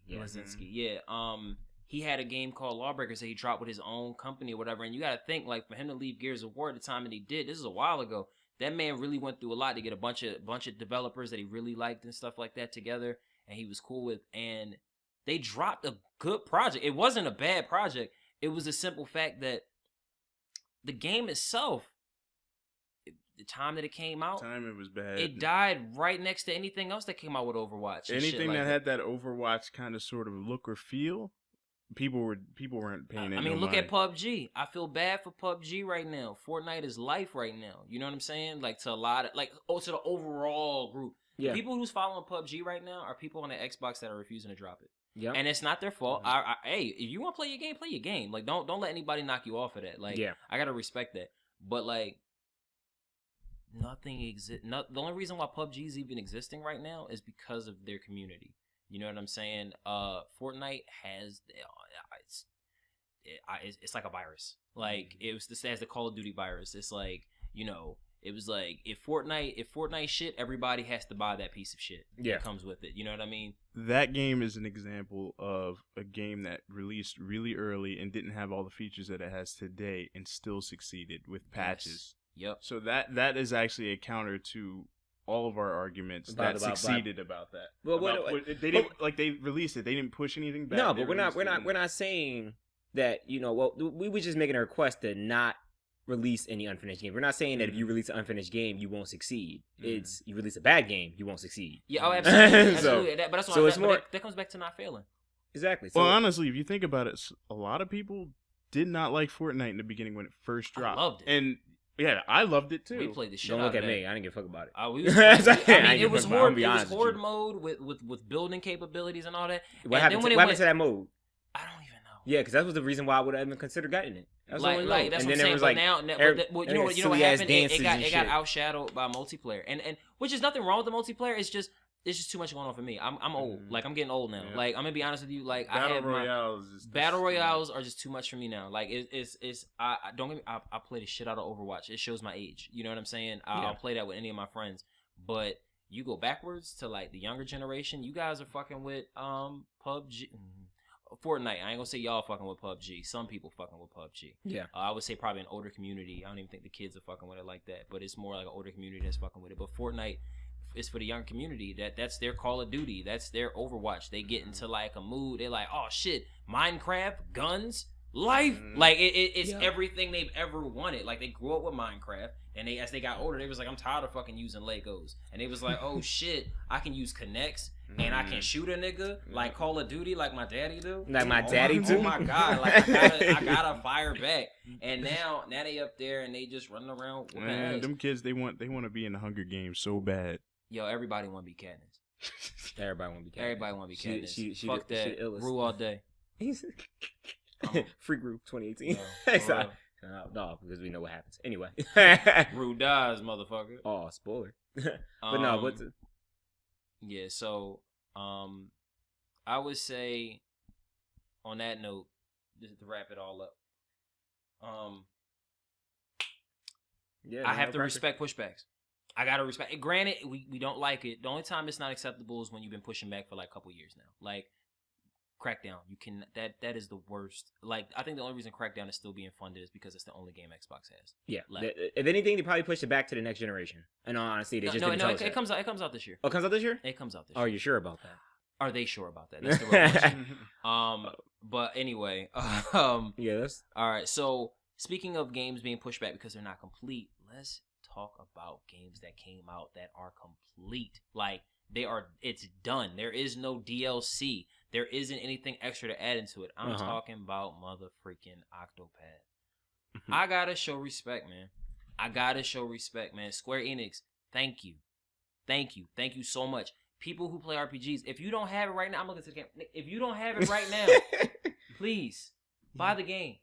Yeah. Blazinski. Yeah. He had a game called Lawbreakers that he dropped with his own company or whatever. And you got to think, like, for him to leave Gears of War at the time that he did, this is a while ago. That man really went through a lot to get a bunch of developers that he really liked and stuff like that together, and he was cool with. And they dropped a good project. It wasn't a bad project. It was a simple fact that the game itself, the time that it came out, it was bad. It died right next to anything else that came out with Overwatch. Anything that had that Overwatch kind of sort of look or feel, people weren't paying. I mean, look at PUBG. I feel bad for PUBG right now. Fortnite is life right now. You know what I'm saying? Like to a lot of to the overall group. Yeah. The people who's following PUBG right now are people on the Xbox that are refusing to drop it. Yeah. And it's not their fault. Hey, if you want to play your game. Like don't let anybody knock you off of that. Like I gotta respect that. But like nothing exists. The only reason why PUBG is even existing right now is because of their community. You know what I'm saying? Fortnite has it's like a virus. Like it was as the Call of Duty virus. It's like, you know, it was like if Fortnite shit, everybody has to buy that piece of shit that comes with it. You know what I mean? That game is an example of a game that released really early and didn't have all the features that it has today and still succeeded with patches. Yep. So that is actually a counter to all of our arguments that succeeded about that. Well, they didn't they released it. They didn't push anything back. No, but we're not saying that, you know. Well, we were just making a request to not release any unfinished game. We're not saying that if you release an unfinished game, you won't succeed. It's you release a bad game, you won't succeed. Yeah, oh, absolutely. Absolutely. But that's why that comes back to not failing. Exactly. So, well, honestly, if you think about it, a lot of people did not like Fortnite in the beginning when it first dropped. I loved it. And yeah, I loved it too. We played the shit. Don't look at me. I didn't give a fuck about it. It was horde mode with building capabilities and all that. What happened to that mode? I don't even know. Yeah, because that was the reason why I would have even considered getting it. That's Like, all I know. like that's And what I'm then saying. it was But like, now, well, you know what happened? It got outshadowed by multiplayer, and which is nothing wrong with the multiplayer. It's just too much going on for me. I'm old. Like I'm getting old now. Yeah. Like I'm gonna be honest with you. Like Battle Royales is Battle Royales are just too much for me now. Like I don't get me. I play the shit out of Overwatch. It shows my age. You know what I'm saying? I'll play that with any of my friends. But you go backwards to like the younger generation. You guys are fucking with PUBG. Fortnite. I ain't gonna say y'all fucking with PUBG. Some people fucking with PUBG. Yeah. I would say probably an older community. I don't even think the kids are fucking with it like that. But it's more like an older community that's fucking with it. But Fortnite is for the young community. That's their Call of Duty. That's their Overwatch. They get into like a mood. They're like, oh shit, Minecraft, guns, life. Like it's everything they've ever wanted. Like they grew up with Minecraft. And as they got older, they was like, I'm tired of fucking using Legos. And they was like, oh shit, I can use Connects and I can shoot a nigga like Call of Duty like my daddy do. Like my daddy do? Oh my god, like I gotta fire back. And now they up there and they just running around. Man, them kids, they want to be in the Hunger Games so bad. Yo, everybody want to be Katniss. Everybody want to be Katniss. Everybody want to be Katniss. She Fuck that. Rue all day. Free group 2018. No, because we know what happens. Anyway. Rue dies, motherfucker. Oh, spoiler. But no, what's it? Yeah, so I would say on that note, just to wrap it all up, I have to respect pushbacks. I gotta respect it. Granted, we don't like it. The only time it's not acceptable is when you've been pushing back for like a couple years now. Like Crackdown, you can that is the worst. Like I think the only reason Crackdown is still being funded is because it's the only game Xbox has. Yeah. If anything, they probably pushed it back to the next generation. In all honesty, they just didn't tell us it comes out. It comes out this year. Oh, it comes out this year? It comes out this year. year. Are you sure about that? Are they sure about that? That's the real question. But anyway, yes. All right. So speaking of games being pushed back because they're not complete, let's talk about games that came out that are complete. Like it's done. There is no DLC. There isn't anything extra to add into it. I'm talking about mother freaking Octopath. I gotta show respect, man. Square Enix, thank you. Thank you so much. People who play RPGs, if you don't have it right now, I'm looking to the camera. If you don't have it right now, please buy the game.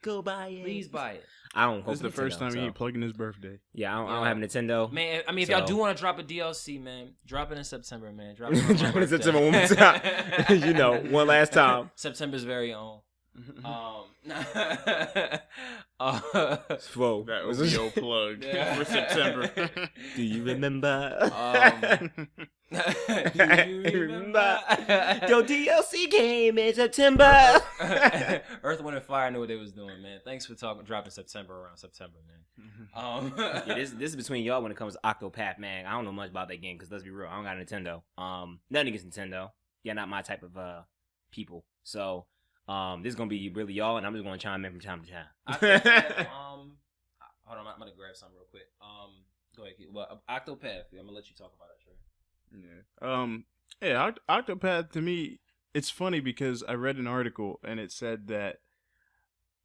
Go buy it. Please buy it. I don't. This is the first time he ain't plugging his birthday. Yeah, I don't have a Nintendo. Man, I mean, if y'all do want to drop a DLC, man, drop it in September, man. Drop it in September one more time. You know, one last time. September's very own. Whoa, that was your plug for September. Do you remember? Do you remember? Your DLC came in September. Earth, Wind, and Fire knew what they was doing, man. Thanks for dropping September around September, man. Yeah, this is between y'all when it comes to Octopath, man. I don't know much about that game because let's be real, I don't got a Nintendo. Nothing against Nintendo. Yeah, not my type of people. So. This is gonna be really y'all, and I'm just gonna chime in from time to time. Hold on, I'm gonna grab something real quick. Go ahead. Well, Octopath, I'm gonna let you talk about it, Trey. Yeah. Octopath to me, it's funny because I read an article and it said that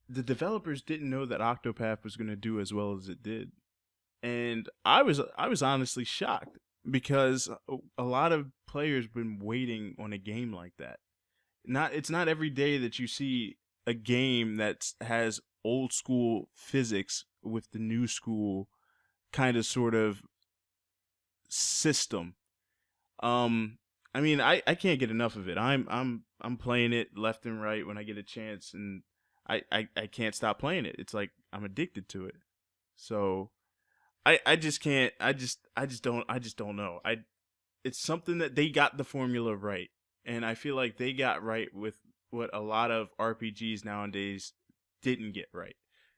the developers didn't know that Octopath was gonna do as well as it did, and I was honestly shocked because a lot of players been waiting on a game like that. It's not every day that you see a game that has old school physics with the new school kind of sort of system. I mean, I can't get enough of it. I'm playing it left and right when I get a chance, and I can't stop playing it. It's like I'm addicted to it. So I just can't. I just don't know. It's something that they got the formula right. And I feel like they got right with what a lot of RPGs nowadays didn't get right.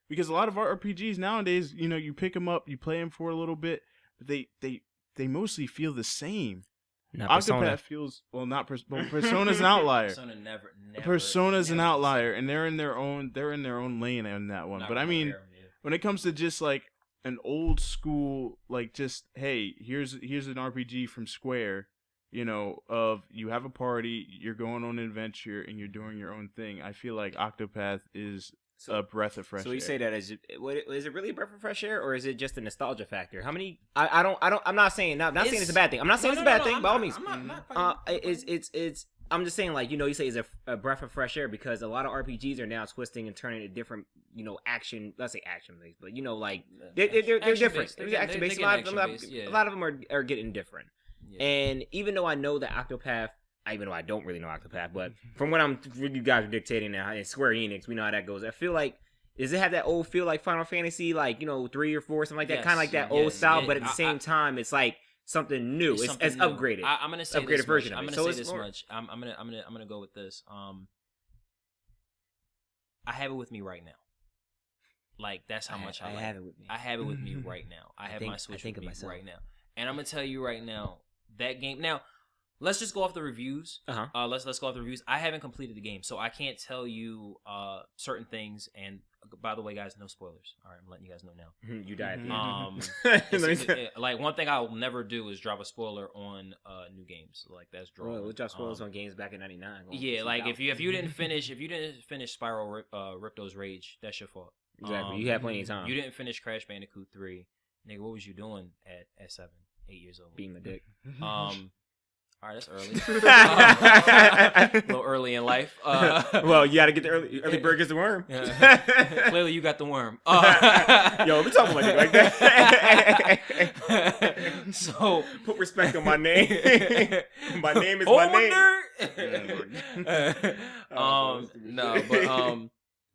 Because a lot of RPGs nowadays, you know, you pick them up, you play them for a little bit, but they mostly feel the same. Octopath feels Persona's an outlier. Persona's an outlier, and they're in their own lane on that one. But I mean, when it comes to just like an old school, like just hey, here's an RPG from Square. You know, you have a party, you're going on an adventure, and you're doing your own thing. I feel like Octopath is a breath of fresh air. So you say that is it really a breath of fresh air, or is it just a nostalgia factor? How many? I'm not saying saying it's a bad thing. I'm not saying it's a bad thing by all means. It's I'm just saying, like, you say it's a breath of fresh air because a lot of RPGs are now twisting and turning to different, action. Let's say action based, but like they're different. They're action based. A lot of them are getting different. Yeah. And even though I know that Octopath, even though I don't really know Octopath, but from what you guys are dictating now, and Square Enix, we know how that goes. I feel like. Does it have that old feel like Final Fantasy, like 3 or 4, something like that? Yes, kind of like that old style, but at the same time, it's like something new. It's upgraded. I'm gonna say upgraded this version much. of it. I'm gonna say this much. I'm gonna go with this. I have it with me right now. Like that's how much I have it with me. I have it with me right now. I have my Switch with me right now, and I'm gonna tell you right now that game. Now, let's just go off the reviews. Let's go off the reviews. I haven't completed the game, so I can't tell you certain things. And by the way, guys, no spoilers. All right, I'm letting you guys know now. You died. Like one thing I'll never do is drop a spoiler on new games. Like that's drawing. Well, we dropped spoilers on games back in '99. Yeah, like if you didn't finish Spiral Ripto's Rage, that's your fault. Exactly. You had plenty of time. You didn't finish Crash Bandicoot 3. Nigga, what was you doing at 7, 8 years old? Being a dick. All right, that's early. A little early in life. Well, you got to get the early bird gets the worm. Clearly, you got the worm. Yo, we talking about it like that. So put respect on my name. My name is my name.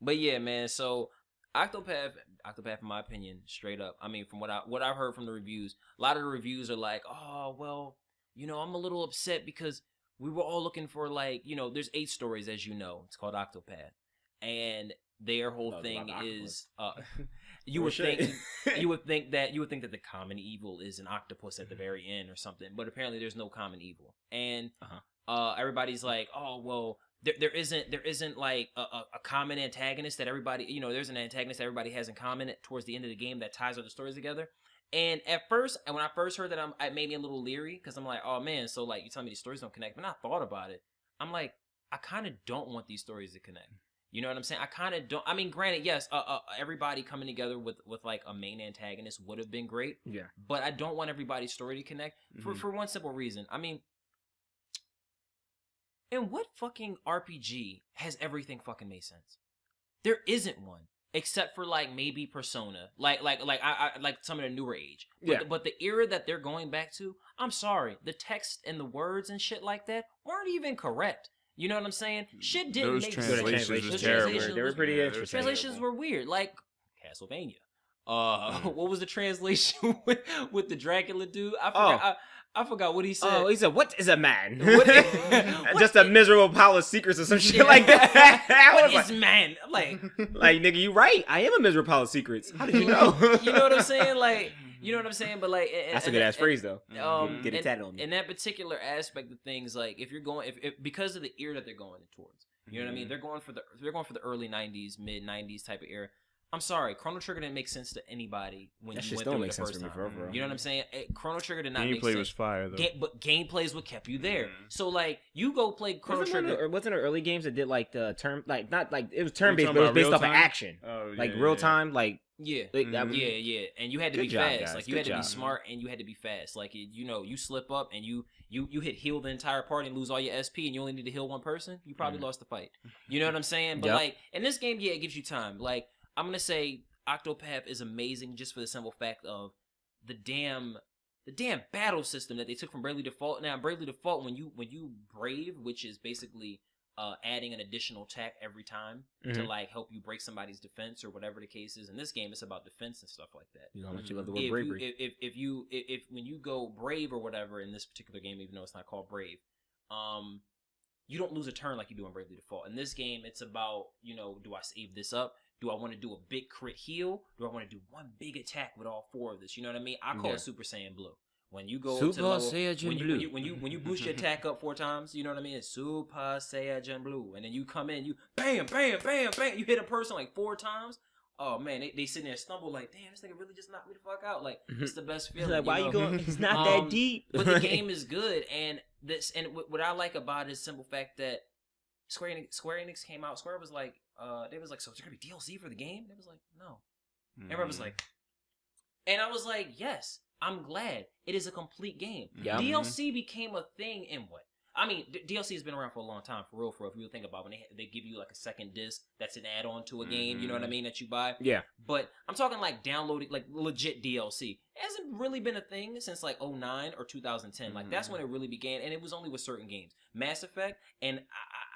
But yeah, man. So Octopath, in my opinion, straight up. I mean, from what I've heard from the reviews, a lot of the reviews are like, oh well. I'm a little upset because we were all looking for there's 8 stories, as you know. It's called Octopath, and their whole thing is you would think that the common evil is an octopus at the very end or something, but apparently there's no common evil, and everybody's like, oh well, there isn't like a common antagonist that everybody there's an antagonist that everybody has in common towards the end of the game that ties all the stories together. And at first, and when I first heard that, it made me a little leery because I'm like, oh man, so like you tell me these stories don't connect. But I thought about it. I'm like, I kind of don't want these stories to connect. You know what I'm saying? I kind of don't. I mean, granted, yes, everybody coming together with like a main antagonist would have been great. Yeah. But I don't want everybody's story to connect for one simple reason. I mean, in what fucking RPG has everything fucking made sense? There isn't one. Except for like maybe Persona, like some of the newer age, but the era that they're going back to, I'm sorry, the text and the words and shit like that weren't even correct. You know what I'm saying? Shit didn't make sense. Those translations were pretty interesting. Translations were weird, like Castlevania. What was the translation with the Dracula dude? I forgot what he said. Oh, he said, "What is a man? Just a miserable pile of secrets or some shit like that." What is man? Like nigga, you right. I am a miserable pile of secrets. How did you know? You know what I'm saying? Like, you know what I'm saying? But like, that's a good ass phrase though. Get it tatted on me. In that particular aspect of things, like if you're going, if because of the era that they're going towards, you know what I mean? They're going for the early '90s, mid '90s type of era. I'm sorry, Chrono Trigger didn't make sense to anybody when you went through it the first time. You know what I'm saying? Chrono Trigger did not make sense. Gameplay was fire though. But gameplay is what kept you there. So like, you go play Chrono Trigger. Wasn't there early games that did like the turn, like not like it was turn based, but it was based off of action, real time, like yeah, and you had to be fast. Like you had to be smart and you had to be fast. Like you slip up and you hit heal the entire party and lose all your SP and you only need to heal one person. You probably lost the fight. You know what I'm saying? But like in this game, it gives you time. Like. I'm going to say Octopath is amazing just for the simple fact of the damn battle system that they took from Bravely Default. Now, Bravely Default, when you brave, which is basically adding an additional attack every time to like help you break somebody's defense or whatever the case is. In this game, it's about defense and stuff like that. You know how much you love the word bravery. If when you go brave or whatever in this particular game, even though it's not called brave, you don't lose a turn like you do in Bravely Default. In this game, it's about, do I save this up? Do I want to do a big crit heal? Do I want to do one big attack with all 4 of this? You know what I mean? I call it Super Saiyan Blue. When you go Super to the level, Saiyan Blue. when you boost your attack up 4 times, you know what I mean? It's Super Saiyan Blue. And then you come in, you bam, bam, bam, bam. You hit a person like 4 times. Oh man, they sitting there stumble like, damn, this nigga really just knocked me the fuck out. Like it's the best feeling. Like, why you going? It's not that deep. But the game is good, and what I like about it is the simple fact that Square Enix came out. Square was like, they was like, so is there gonna be DLC for the game? They was like, no. Everyone was like, and I was like, yes, I'm glad it is a complete game. Yep. DLC became a thing in what? I mean, DLC has been around for a long time, for real. If you think about it, when they give you like a second disc that's an add-on to a game, you know what I mean, that you buy. Yeah. But I'm talking like downloading, like legit DLC. It hasn't really been a thing since like 2009 or 2010. Like that's when it really began, and it was only with certain games. Mass Effect, and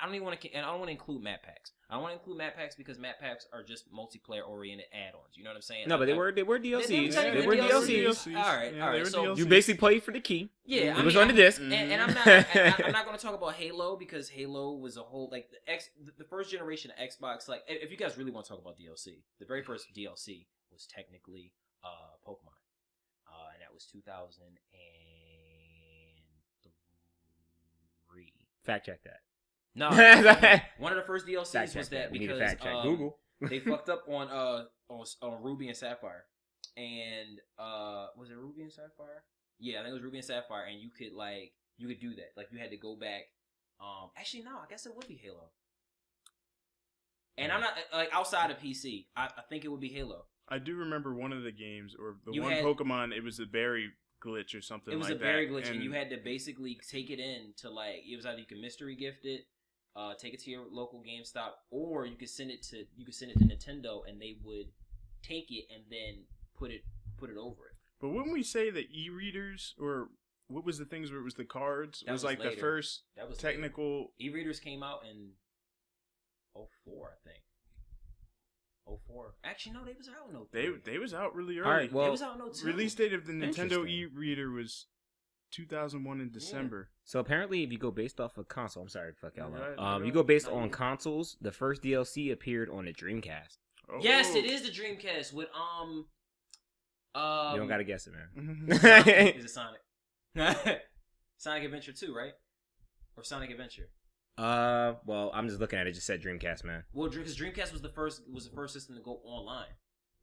I don't even want to, and I don't want to include map packs. I don't want to include map packs because map packs are just multiplayer-oriented add-ons. You know what I'm saying? No, but they were DLCs. They were DLCs. DLCs. All right, Yeah, all they right. were So DLCs. You basically played for the key. yeah, It was on the disc. and I'm not going to talk about Halo because Halo was a whole like the first generation of Xbox. Like, if you guys really want to talk about DLC, the very first DLC was technically Pokemon, and that was 2003. Fact check that. No, one of the first DLCs Fact check was that We need to because fact check Google. they fucked up on Ruby and Sapphire, and was it Ruby and Sapphire? Yeah, I think it was Ruby and Sapphire, and you could do that. Like you had to go back. Actually, no, I guess it would be Halo. And I'm not like outside of PC. I think it would be Halo. I do remember one of the games or the You one had- Pokemon. It was a berry glitch or something. It was like a berry that, glitch, and you had to basically take it in to like it was either you could mystery gift it, take it to your local GameStop, or you could send it to Nintendo, and they would take it and then put it over it. But wouldn't we say that e-readers or what was the things where it was the cards That was was like later. the first That was technical? E-readers came out in 04, I think. 04. Actually, no, they was out in 03. They was out really early. All right, well, They was out in 02. Release date of the Nintendo Interesting. e-reader was 2001 in December. So apparently, if you go based off of console, I'm sorry to fuck y'all Right, up. right. You go based on consoles. The first DLC appeared on the Dreamcast. Oh. Yes, it is the Dreamcast with You don't gotta guess it, man. Is it Sonic? Sonic Adventure 2, right? Or Sonic Adventure? Well, I'm just looking at it. It just said Dreamcast, man. Well, because Dreamcast was the first system to go online.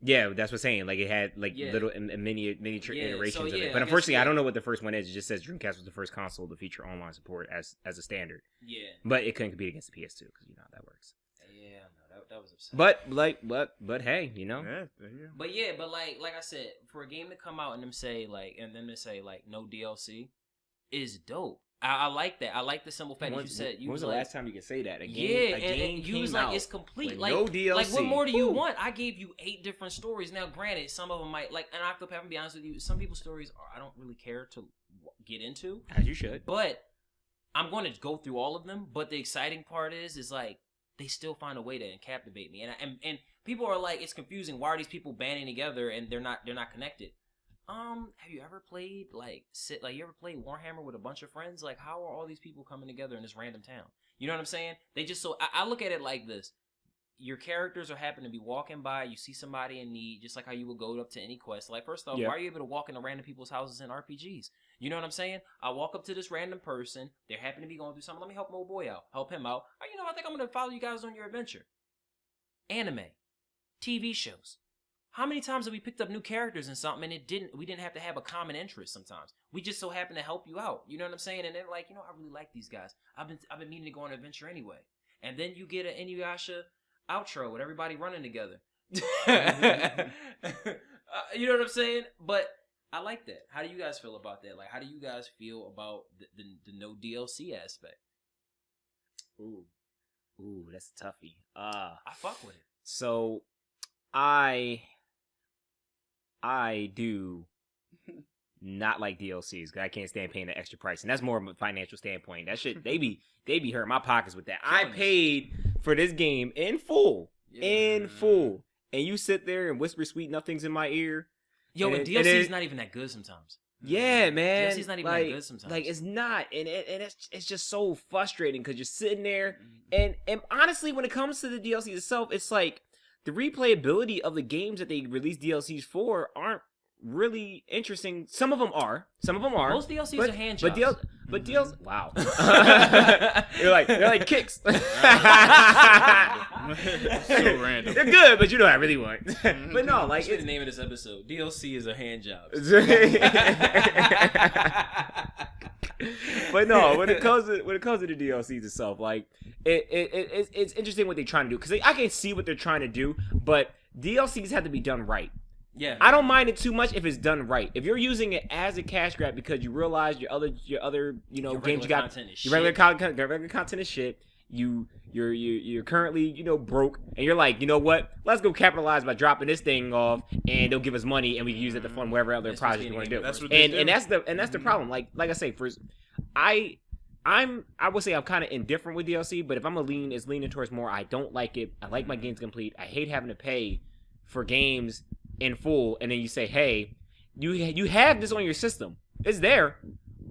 Yeah, that's what I'm saying. Like it had like Yeah. little miniature Yeah, iterations so, of yeah, it. I But guess, unfortunately, I yeah. don't know what the first one is. It just says Dreamcast was the first console to feature online support as a standard. Yeah. But it couldn't compete against the PS2 because you know how that works. Yeah, no, that was upsetting. But hey, you know. Yeah, there you go. But yeah, but like I said, for a game to come out and them to say no DLC is dope. I like that. I like the simple fact that you said. When was the last time you could say that? A Yeah, game and you was came like out it's complete. with Like no DLC. Like what more do you Woo. want? I gave you 8 different stories. Now, granted, some of them might like an Octopath. To be honest with you, some people's stories I don't really care to get into. As you should. But I'm going to go through all of them. But the exciting part is like they still find a way to captivate me. And people are like, it's confusing. Why are these people banding together and they're not connected? Have you ever played you ever played Warhammer with a bunch of friends? Like, how are all these people coming together in this random town? You know what I'm saying? They just I look at it like this. Your characters are happen to be walking by, you see somebody in need, just like how you would go up to any quest. Like, first off, Yeah. why are you able to walk into random people's houses in RPGs? You know what I'm saying? I walk up to this random person, they happen to be going through something, let me help my old boy out, help him out. Oh, I think I'm going to follow you guys on your adventure. Anime, TV shows. How many times have we picked up new characters in something and we didn't have to have a common interest sometimes? We just so happen to help you out. You know what I'm saying? And they're like, I really like these guys. I've been meaning to go on an adventure anyway. And then you get an Inuyasha outro with everybody running together. You know what I'm saying? But I like that. How do you guys feel about that? Like, how do you guys feel about the no DLC aspect? Ooh, that's a toughie. I fuck with it. So I do not like DLCs because I can't stand paying the extra price, and that's more of a financial standpoint. That shit, they be hurting my pockets with that. I Killing us. paid for this game in full, Yeah. and you sit there and whisper sweet nothings in my ear. Yo, and And DLC is it- not even that good sometimes. Yeah, man. DLC's not even like, that good sometimes. Like it's not, and it's just so frustrating because you're sitting there, Mm-hmm. and honestly, when it comes to the DLC itself, it's like the replayability of the games that they release DLCs for aren't really interesting. Some of them are. Most DLCs are hand jobs. But DLC, wow. they're like kicks. So random. They're good, but you know what I really want. But no, like That's the it's, name of this episode. DLC is a hand job. but no, when it comes to the DLCs itself, like it's interesting what they're trying to do because I can see what they're trying to do, but DLCs have to be done right. Yeah. I don't mind it too much if it's done right. If you're using it as a cash grab because you realize your other Your games you got content is your regular shit. regular content is shit. You're currently broke, and you're like, you know what? Let's go capitalize by dropping this thing off, and they'll give us money, and we can use it to fund whatever other Especially project you in want the to game do. That's what they do. And that's the problem. Like I say, I would say I'm kind of indifferent with DLC, but if I'm leaning towards more. I don't like it. I like my games complete. I hate having to pay for games in full, and then you say, hey, you have this on your system. It's there,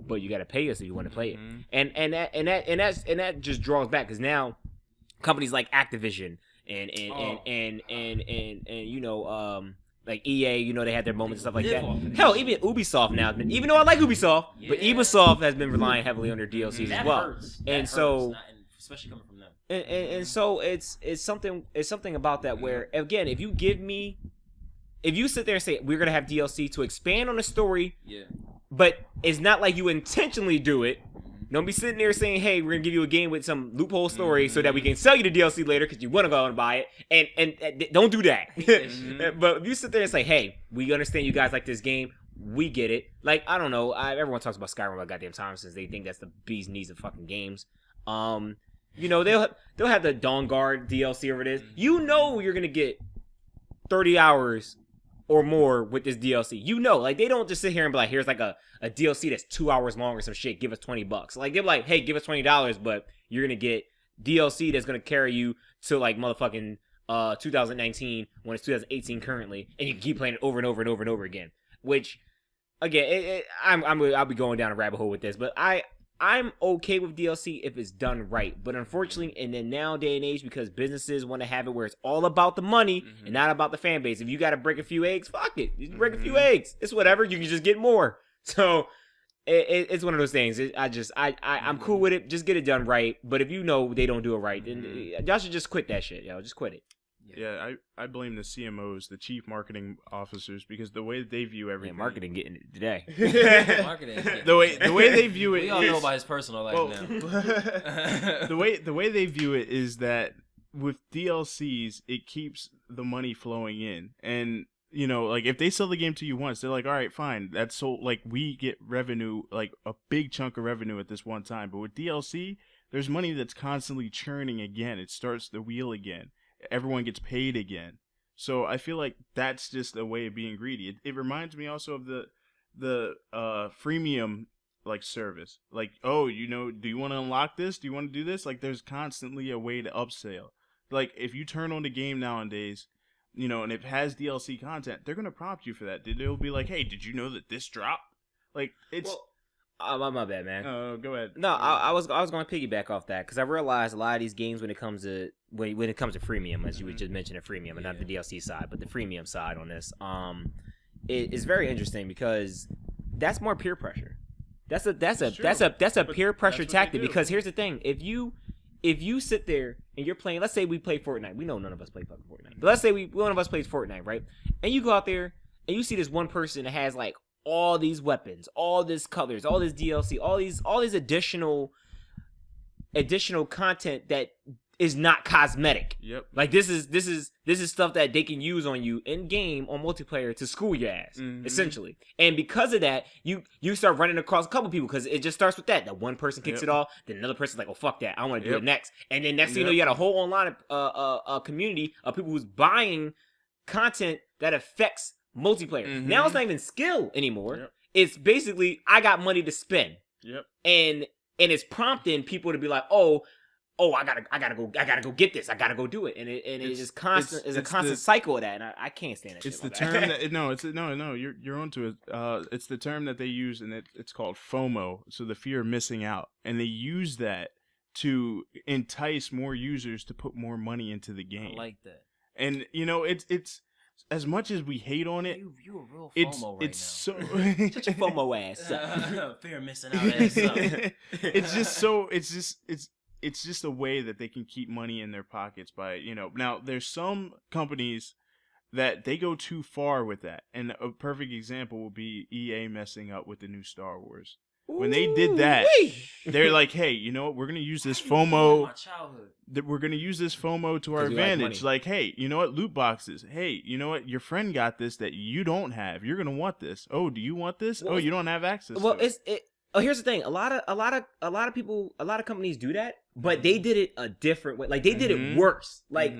but you got to pay us if you want to play it. And that just draws back because now companies like Activision and like EA, they had their moments and stuff like that. Hell, even Ubisoft now has been, even though I like Ubisoft, but Ubisoft has been relying heavily on their DLCs That as well. hurts. And so, especially coming from them. and so it's something about that where, again, if you sit there and say we're gonna have DLC to expand on the story, but it's not like you intentionally do it. Don't be sitting there saying, hey, we're going to give you a game with some loophole story so that we can sell you the DLC later because you want to go out and buy it. And don't do that. But if you sit there and say, hey, we understand you guys like this game. We get it. Like, I don't know. Everyone talks about Skyrim about goddamn time since they think that's the bee's knees of fucking games. They'll have the Dawn Guard DLC over this. You're going to get 30 hours or more with this DLC. Like, they don't just sit here and be like, here's like a DLC that's 2 hours long or some shit, give us $20. Like, they're like, hey, give us $20, but you're gonna get DLC that's gonna carry you to like motherfucking 2019 when it's 2018 currently, and you keep playing it over and over and over and over again. Which, again, I'll be going down a rabbit hole with this, but I'm okay with DLC if it's done right. But unfortunately, in the now day and age, because businesses want to have it where it's all about the money and not about the fan base. If you got to break a few eggs, fuck it. You break a few eggs. It's whatever. You can just get more. So it's one of those things. I'm cool with it. Just get it done right. But if they don't do it right, then y'all should just quit that shit. Just quit it. Yeah, I blame the CMOs, the chief marketing officers, because the way they view everything. Marketing getting it today. Marketing. the way they view it. We all know about his personal life now. the way they view it is that with DLCs, it keeps the money flowing in, and like if they sell the game to you once, they're like, all right, fine, that's so like we get revenue, like a big chunk of revenue at this one time. But with DLC, there's money that's constantly churning again. It starts the wheel again. Everyone gets paid again. So I feel like that's just a way of being greedy. It reminds me also of the freemium like service. Like, oh, do you want to unlock this? Do you want to do this? Like, there's constantly a way to upsell. Like, if you turn on the game nowadays, and it has DLC content, they're gonna prompt you for that. They'll be like, hey, did you know that this dropped? Like, it's. My bad, man. Go ahead. No, I was going to piggyback off that because I realized a lot of these games when it comes to freemium, as you were just mentioning, freemium and not the DLC side, but the freemium side on this, it is very interesting because that's more peer pressure. That's a peer pressure tactic because here's the thing: if you sit there and you're playing, let's say we play Fortnite, we know none of us play fucking Fortnite, but let's say one of us plays Fortnite, right? And you go out there and you see this one person that has like all these weapons, all these colors, all this DLC, all these additional content that is not cosmetic. Yep. Like this is stuff that they can use on you in game on multiplayer to school your ass, essentially. And because of that, you start running across a couple people because it just starts with that. That one person kicks it off, then another person's like, "Oh fuck that, I want to do it next." And then next thing you know, you got a whole online community of people who's buying content that affects multiplayer. Now it's not even skill anymore. It's basically I got money to spend. And it's prompting people to be like, oh, I gotta go get this. I gotta go do it. And it's just constant. It's a constant cycle of that. And I can't stand it. It's the term that no. You're onto it. It's the term that they use, and it's called FOMO. So the fear of missing out, and they use that to entice more users to put more money into the game. I like that. And it's. As much as we hate on it, you a real FOMO it's so Shut your FOMO ass up. Fear of missing out ass up. It's just so it's just a way that they can keep money in their pockets by Now there's some companies that they go too far with that, and a perfect example will be EA messing up with the new Star Wars. When they did that, they're like, hey, you know what? We're going to use this FOMO. My childhood. We're going to use this FOMO to our 'Cause we like advantage. money. Like, hey, you know what? Loot boxes. Hey, you know what? Your friend got this that you don't have. You're going to want this. Oh, do you want this? Well, Oh, you don't have access Well, to it. Oh, here's the thing. A lot of people, a lot of companies do that, but they did it a different way. Like they did it worse. Like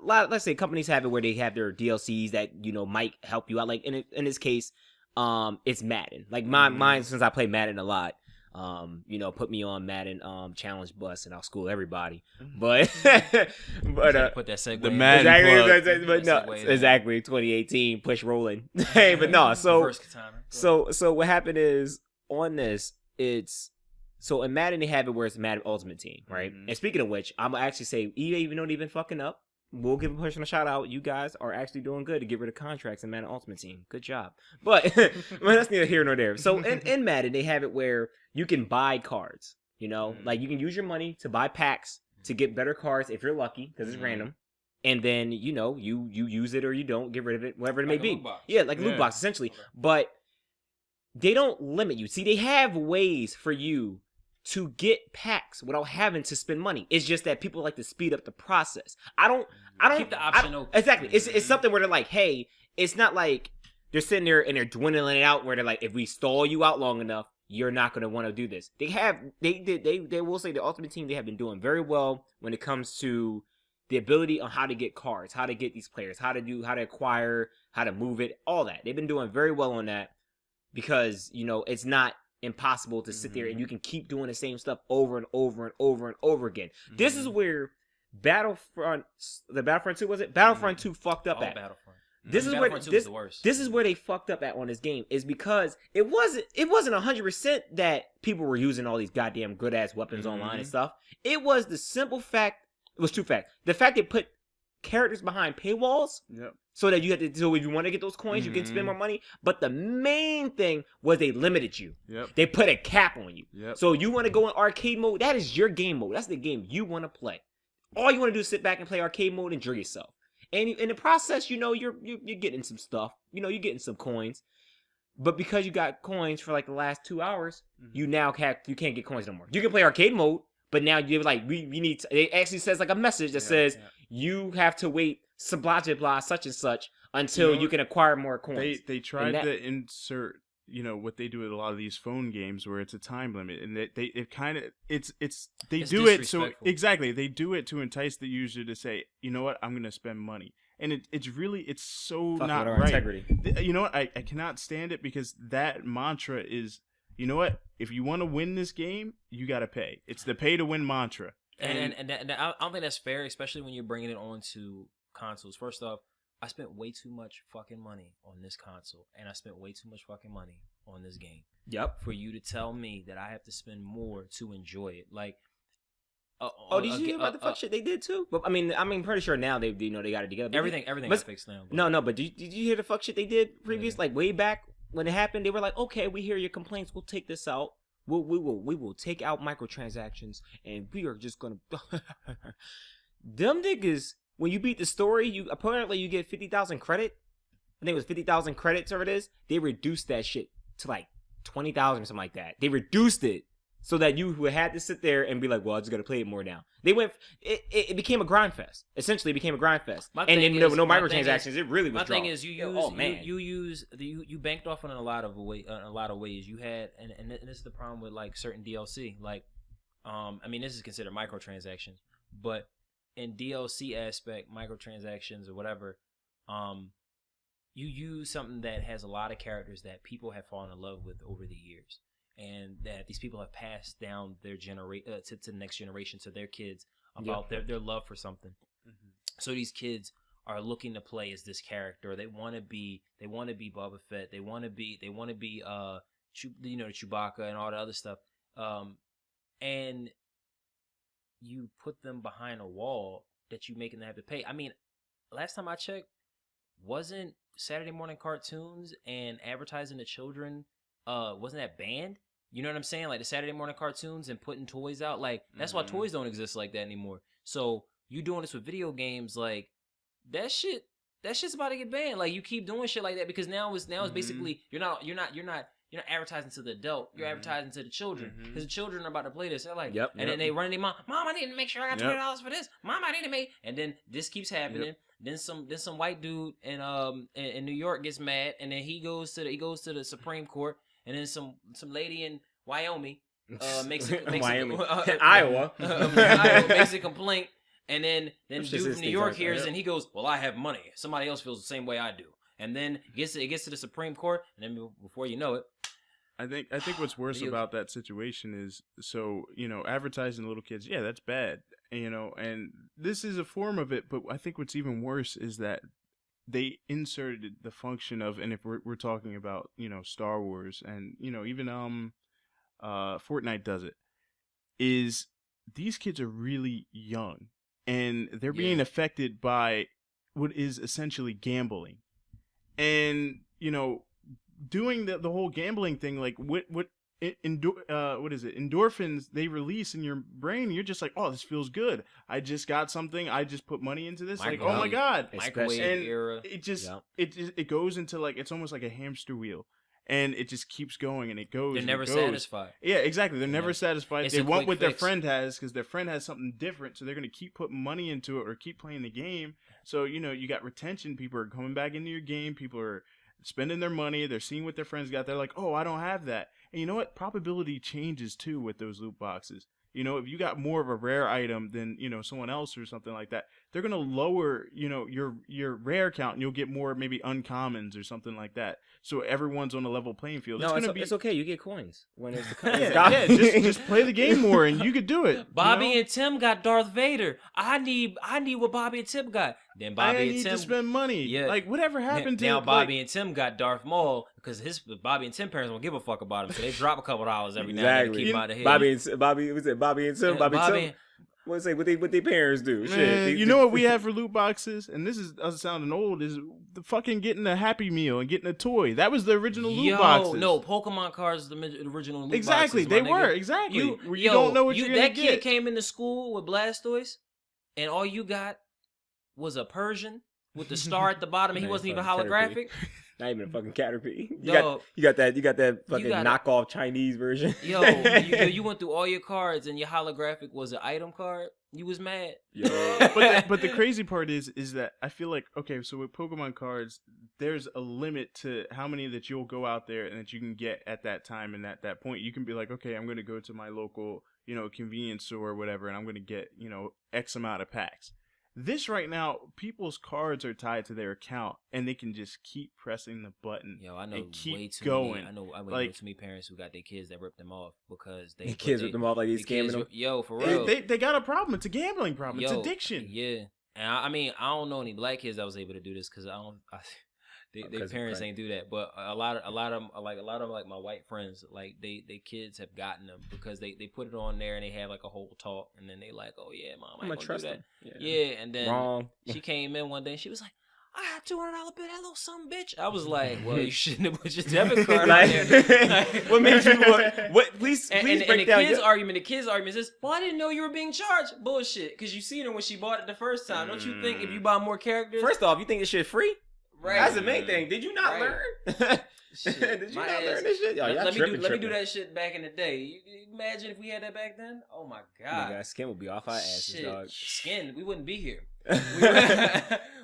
let's say companies have it where they have their DLCs that might help you out. Like in this case, it's Madden. Like mine since I play Madden a lot. Put me on Madden challenge bus and I'll school everybody. But Put that segue. The in. Madden exactly, but no, exactly 2018 push rolling. Hey, but no, so what happened is on this, so in Madden they have it where it's Madden Ultimate Team, right? And speaking of which, I'm gonna actually say EA, even though they've been fucking up, we'll give a personal shout out. You guys are actually doing good to get rid of contracts in Madden Ultimate Team. Good job. But well, that's neither here nor there. So in Madden they have it where you can buy cards. Like you can use your money to buy packs to get better cards if you're lucky because it's random. And then you use it or you don't, get rid of it, whatever it may be. Yeah, like a loot box essentially. Okay. But they don't limit you. See, they have ways for you to get packs without having to spend money. It's just that people like to speed up the process. I don't keep the option open. Exactly. It's something where they're like, hey, it's not like they're sitting there and they're dwindling it out where they're like, if we stall you out long enough, you're not going to want to do this. They will say the Ultimate Team, they have been doing very well when it comes to the ability on how to get cards, how to get these players, how to acquire, how to move it, all that. They've been doing very well on that because, it's not impossible to sit there and you can keep doing the same stuff over and over and over and over again. This is where Battlefront 2 was it? Battlefront 2 fucked up at. Battlefront. This is where they fucked up at on this game is because it wasn't 100% that people were using all these goddamn good ass weapons online and stuff. It was the simple fact. It was two facts. The fact they put characters behind paywalls, so that you had to. So if you want to get those coins, you can spend more money. But the main thing was they limited you. They put a cap on you. So you want to go in arcade mode? That is your game mode. That's the game you want to play. All you want to do is sit back and play arcade mode and enjoy yourself. And in the process, you're getting some stuff. You're getting some coins. But because you got coins for like the last 2 hours, you can't get coins no more. You can play arcade mode, but now you're like, we need to, it actually says like a message that says you have to wait blah blah such and such until you can acquire more coins. They tried to insert what they do with a lot of these phone games where it's a time limit, and they do it so exactly they do it to entice the user to say, you know what, I'm gonna spend money, and it's so Fuck not with our right. integrity. You know what, I cannot stand it because that mantra is, you know what, if you want to win this game, you gotta pay. It's the pay to win mantra, and I don't think that's fair, especially when you're bringing it onto consoles. First off, I spent way too much fucking money on this console, and I spent way too much fucking money on this game. Yep. For you to tell me that I have to spend more to enjoy it, like, did you hear about the fuck shit they did too? But I mean, pretty sure now they got it together. But everything is fixed now. But. No. But did you hear the fuck shit they did previous? Like way back when it happened, they were like, okay, we hear your complaints. We'll take this out. We will take out microtransactions, and we are just gonna. Them niggas. When you beat the story, you get 50,000 credit. I think it was 50,000 credits or it is. They reduced that shit to like 20,000 or something like that. They reduced it so that you would have to sit there and be like, well, I just got to play it more now. It became a grind fest. Essentially, it became a grind fest. And then there were no microtransactions. It really was. My thing is, you banked off on a lot of ways. You had, and this is the problem with like certain DLC. Like, this is considered microtransactions, but in DLC aspect, microtransactions or whatever, you use something that has a lot of characters that people have fallen in love with over the years, and that these people have passed down their to the next generation, to their kids, about their love for something. So these kids are looking to play as this character. They want to be Boba Fett. They want to be the Chewbacca and all the other stuff. And you put them behind a wall that you making them have to pay. I mean, last time I checked, wasn't Saturday morning cartoons and advertising to children, wasn't that banned? You know what I'm saying? Like the Saturday morning cartoons and putting toys out, like that's why toys don't exist like that anymore. So you doing this with video games, like that shit's about to get banned. Like you keep doing shit like that because now it's basically you're not you're not advertising to the adult. You're advertising to the children because the children are about to play this. They're like, Yep, and then they run to their mom. Mom, I need to make sure I got $20 for this. Mom, I need to make. And then this keeps happening. Then some white dude in New York gets mad, and then he goes to the Supreme Court, and then some lady in Wyoming makes Iowa makes a complaint, and then I'm dude sure from New York hears and he goes, well, I have money. Somebody else feels the same way I do, and then it gets to the Supreme Court, and then before you know it, I think what's worse about that situation is, so, advertising to little kids, yeah, that's bad, and this is a form of it, but I think what's even worse is that they inserted the function of, and if we're talking about, Star Wars and, even Fortnite does it, is these kids are really young and they're being affected by what is essentially gambling. And, doing the whole gambling thing, like what is it? Endorphins they release in your brain. You're just like, oh, this feels good. I just got something. I just put money into this. Like, oh my god, microwave era. It just it goes into like, it's almost like a hamster wheel, and it just keeps going and it goes. They're never goes. Satisfied. Yeah, exactly. They're never satisfied. It's they want what their fix. friend has because their friend has something different, so they're gonna keep putting money into it or keep playing the game. So you got retention. People are coming back into your game. People are spending their money. They're seeing what their friends got. They're like, oh, I don't have that. And you know what? Probability changes too with those loot boxes. If you got more of a rare item than, someone else or something like that, they're going to lower, your rare count, and you'll get more maybe uncommons or something like that. So everyone's on a level playing field. No, it's okay. You get coins when it's the yeah, just play the game more and you could do it. Bobby and Tim got Darth Vader. I need what Bobby and Tim got. Then Bobby I and need Tim to spend money. Yeah. Like whatever happened to now Bobby and Tim got Darth Maul because Bobby and Tim parents don't give a fuck about him, so they drop a couple dollars every now and then to keep him out of here. Bobby and Tim. What's say what their parents do? Man, Shit. You know what we have for loot boxes, and this is us sounding old, is the fucking getting a Happy Meal and getting a toy. That was the original loot boxes. No, Pokemon cards, the original loot exactly, boxes. They were exactly. You don't know what you're gonna get. That kid came into school with Blastoise, and all you got was a Persian with the star at the bottom, and he wasn't even holographic. Not even a fucking Caterpie. You got that fucking knockoff Chinese version. You went through all your cards and your holographic was an item card. You was mad. But the crazy part is that I feel like, okay, so with Pokemon cards, there's a limit to how many that you'll go out there and that you can get at that time, and at that point you can be like, okay, I'm going to go to my local, convenience store or whatever, and I'm going to get, X amount of packs. This right now, people's cards are tied to their account, and they can just keep pressing the button. I know and keep way too going. many. I know way too many parents who got their kids that ripped them off because they kids ripped them off like these scamming them. For real, they got a problem. It's a gambling problem. It's addiction. Yeah, and I don't know any black kids that was able to do this because their parents ain't do that, but a lot of like my white friends, like they kids have gotten them because they put it on there and they have like a whole talk, and then they like, oh yeah, mom, I'm gonna trust that. Yeah, and then she came in one day and she was like, I had $200 bill, that little son bitch. I was like, well, you shouldn't have put your debit card on there. What made you what? Please break down. The kids' argument is, well, I didn't know you were being charged. Bullshit, because you seen her when she bought it the first time. Don't you think if you buy more characters? First off, you think this shit free? Right. That's the main thing. Did you not learn? Did you not learn this shit? Let me do that shit back in the day. You imagine if we had that back then? Oh my god. Nigga, skin would be off our asses, dog. Skin, we wouldn't be here.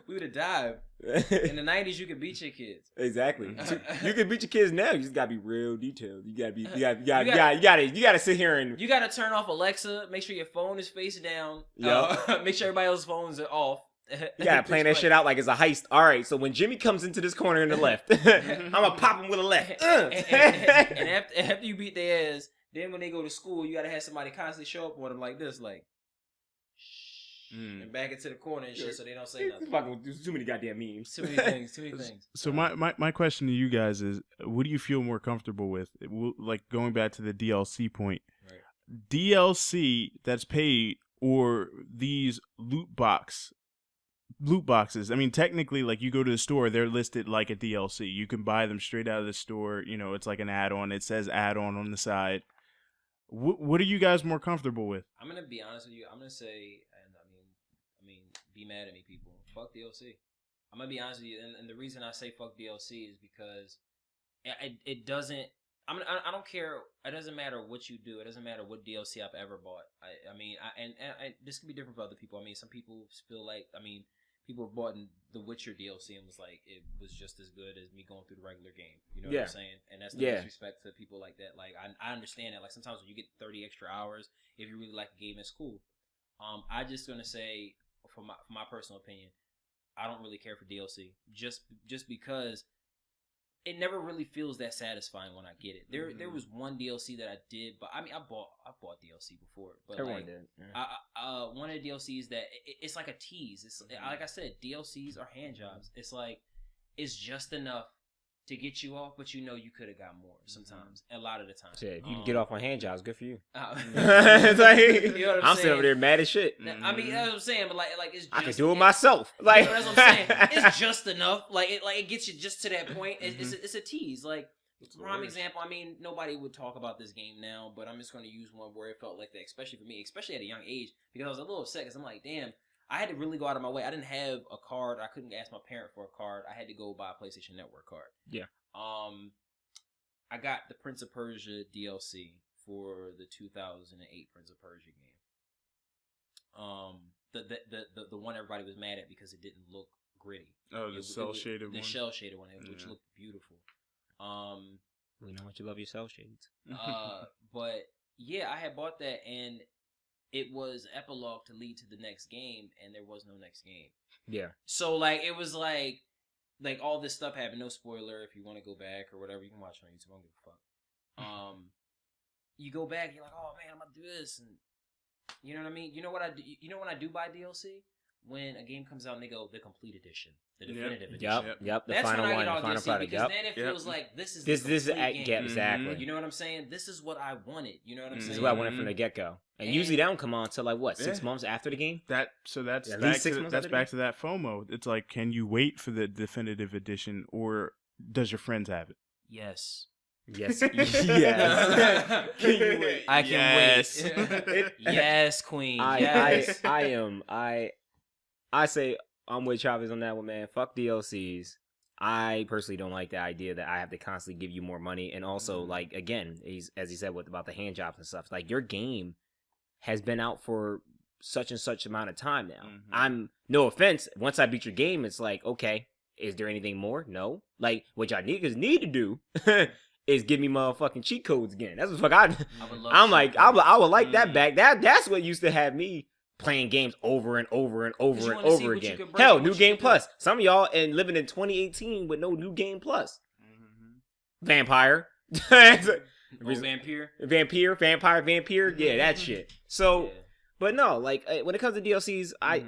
We would have died. In the 90s, you could beat your kids. Exactly. You can beat your kids now. You just gotta be real detailed. You gotta sit here and you gotta turn off Alexa. Make sure your phone is face down. Make sure everybody else's phones are off. You gotta plan that shit out like it's a heist. All right, so when Jimmy comes into this corner in the left, I'm gonna pop him with a left. And after you beat their ass, then when they go to school, you gotta have somebody constantly show up on them like this, like, and back into the corner and shit, so they don't say nothing. There's too many goddamn memes. Too many things. So my question to you guys is, what do you feel more comfortable with? Like going back to the DLC point, right. DLC that's paid or these loot boxes. I mean, technically, like you go to the store, they're listed like a DLC. You can buy them straight out of the store. It's like an add-on. It says add-on on the side. What are you guys more comfortable with? I'm gonna be honest with you. I'm gonna say, and I mean, be mad at me, people. Fuck DLC. I'm gonna be honest with you, and the reason I say fuck DLC is because it doesn't. I don't care. It doesn't matter what you do. It doesn't matter what DLC I've ever bought. I mean, this can be different for other people. I mean, some people feel like, people have bought the Witcher DLC and was like, it was just as good as me going through the regular game. You know what I'm saying? And that's no disrespect to people like that. Like, I understand that. Like, sometimes when you get 30 extra hours, if you really like a game, it's cool. I just gonna say, for my personal opinion, I don't really care for DLC. Just because it never really feels that satisfying when I get it. There was one DLC that I did, but I bought DLC before, but Everyone like, did. Yeah. one of the DLCs that it's like a tease. It's like I said, DLCs are hand jobs. It's like, it's just enough to get you off, but you could have got more sometimes. A lot of the time. Shit, if you can get off on hand jobs, good for you. It's like, you know what I'm sitting over there mad as shit. I mean, that's what I'm saying, but like it's just, I can do it myself. Like, that's what I'm saying. It's just enough. Like it gets you just to that point. It's a tease. Like, prime example. I mean, nobody would talk about this game now, but I'm just going to use one where it felt like that, especially for me, especially at a young age, because I was a little upset because I'm like, damn, I had to really go out of my way. I didn't have a card. I couldn't ask my parent for a card. I had to go buy a PlayStation Network card. Yeah. I got the Prince of Persia DLC for the 2008 Prince of Persia game. The one everybody was mad at because it didn't look gritty. Oh, the cell shaded one. The shell shaded one, which looked beautiful. We know what you love your cell shades. But yeah, I had bought that, and it was epilogue to lead to the next game, and there was no next game. Yeah. So like, it was like all this stuff happened. No spoiler. If you want to go back or whatever, you can watch it on YouTube. I don't give a fuck. You go back, you're like, oh man, I'm gonna do this, and you know what I mean. You know what I do? You know when I do buy DLC? When a game comes out and they go the complete edition, the definitive edition. Yep. The That's final when I one, get all the final DLC, product. because then it feels like this is game. Exactly. You know what I'm saying? This is what I wanted. You know what I'm saying? This is what I wanted from the get go. And usually they don't come on until like what, 6 months after the game. That's back to that FOMO. It's like, can you wait for the definitive edition, or does your friends have it? Yes. Yes. Can you wait? I can wait. Yes, Queen. Yes. I say I'm with Chavez on that one, man. Fuck DLCs. I personally don't like the idea that I have to constantly give you more money, and also like, again, as he said about the hand jobs and stuff. Like, your game has been out for such and such amount of time now. I'm, no offense, once I beat your game, it's like, okay, is there anything more? No. Like, what y'all need to do is give me motherfucking cheat codes again. That's what the fuck I would like that back. That's what used to have me playing games over and over and over and over again. Hell, New Game Plus. Some of y'all living in 2018 with no New Game Plus. Vampire. Vampire. Yeah, that shit. So, but no, like, when it comes to DLCs, I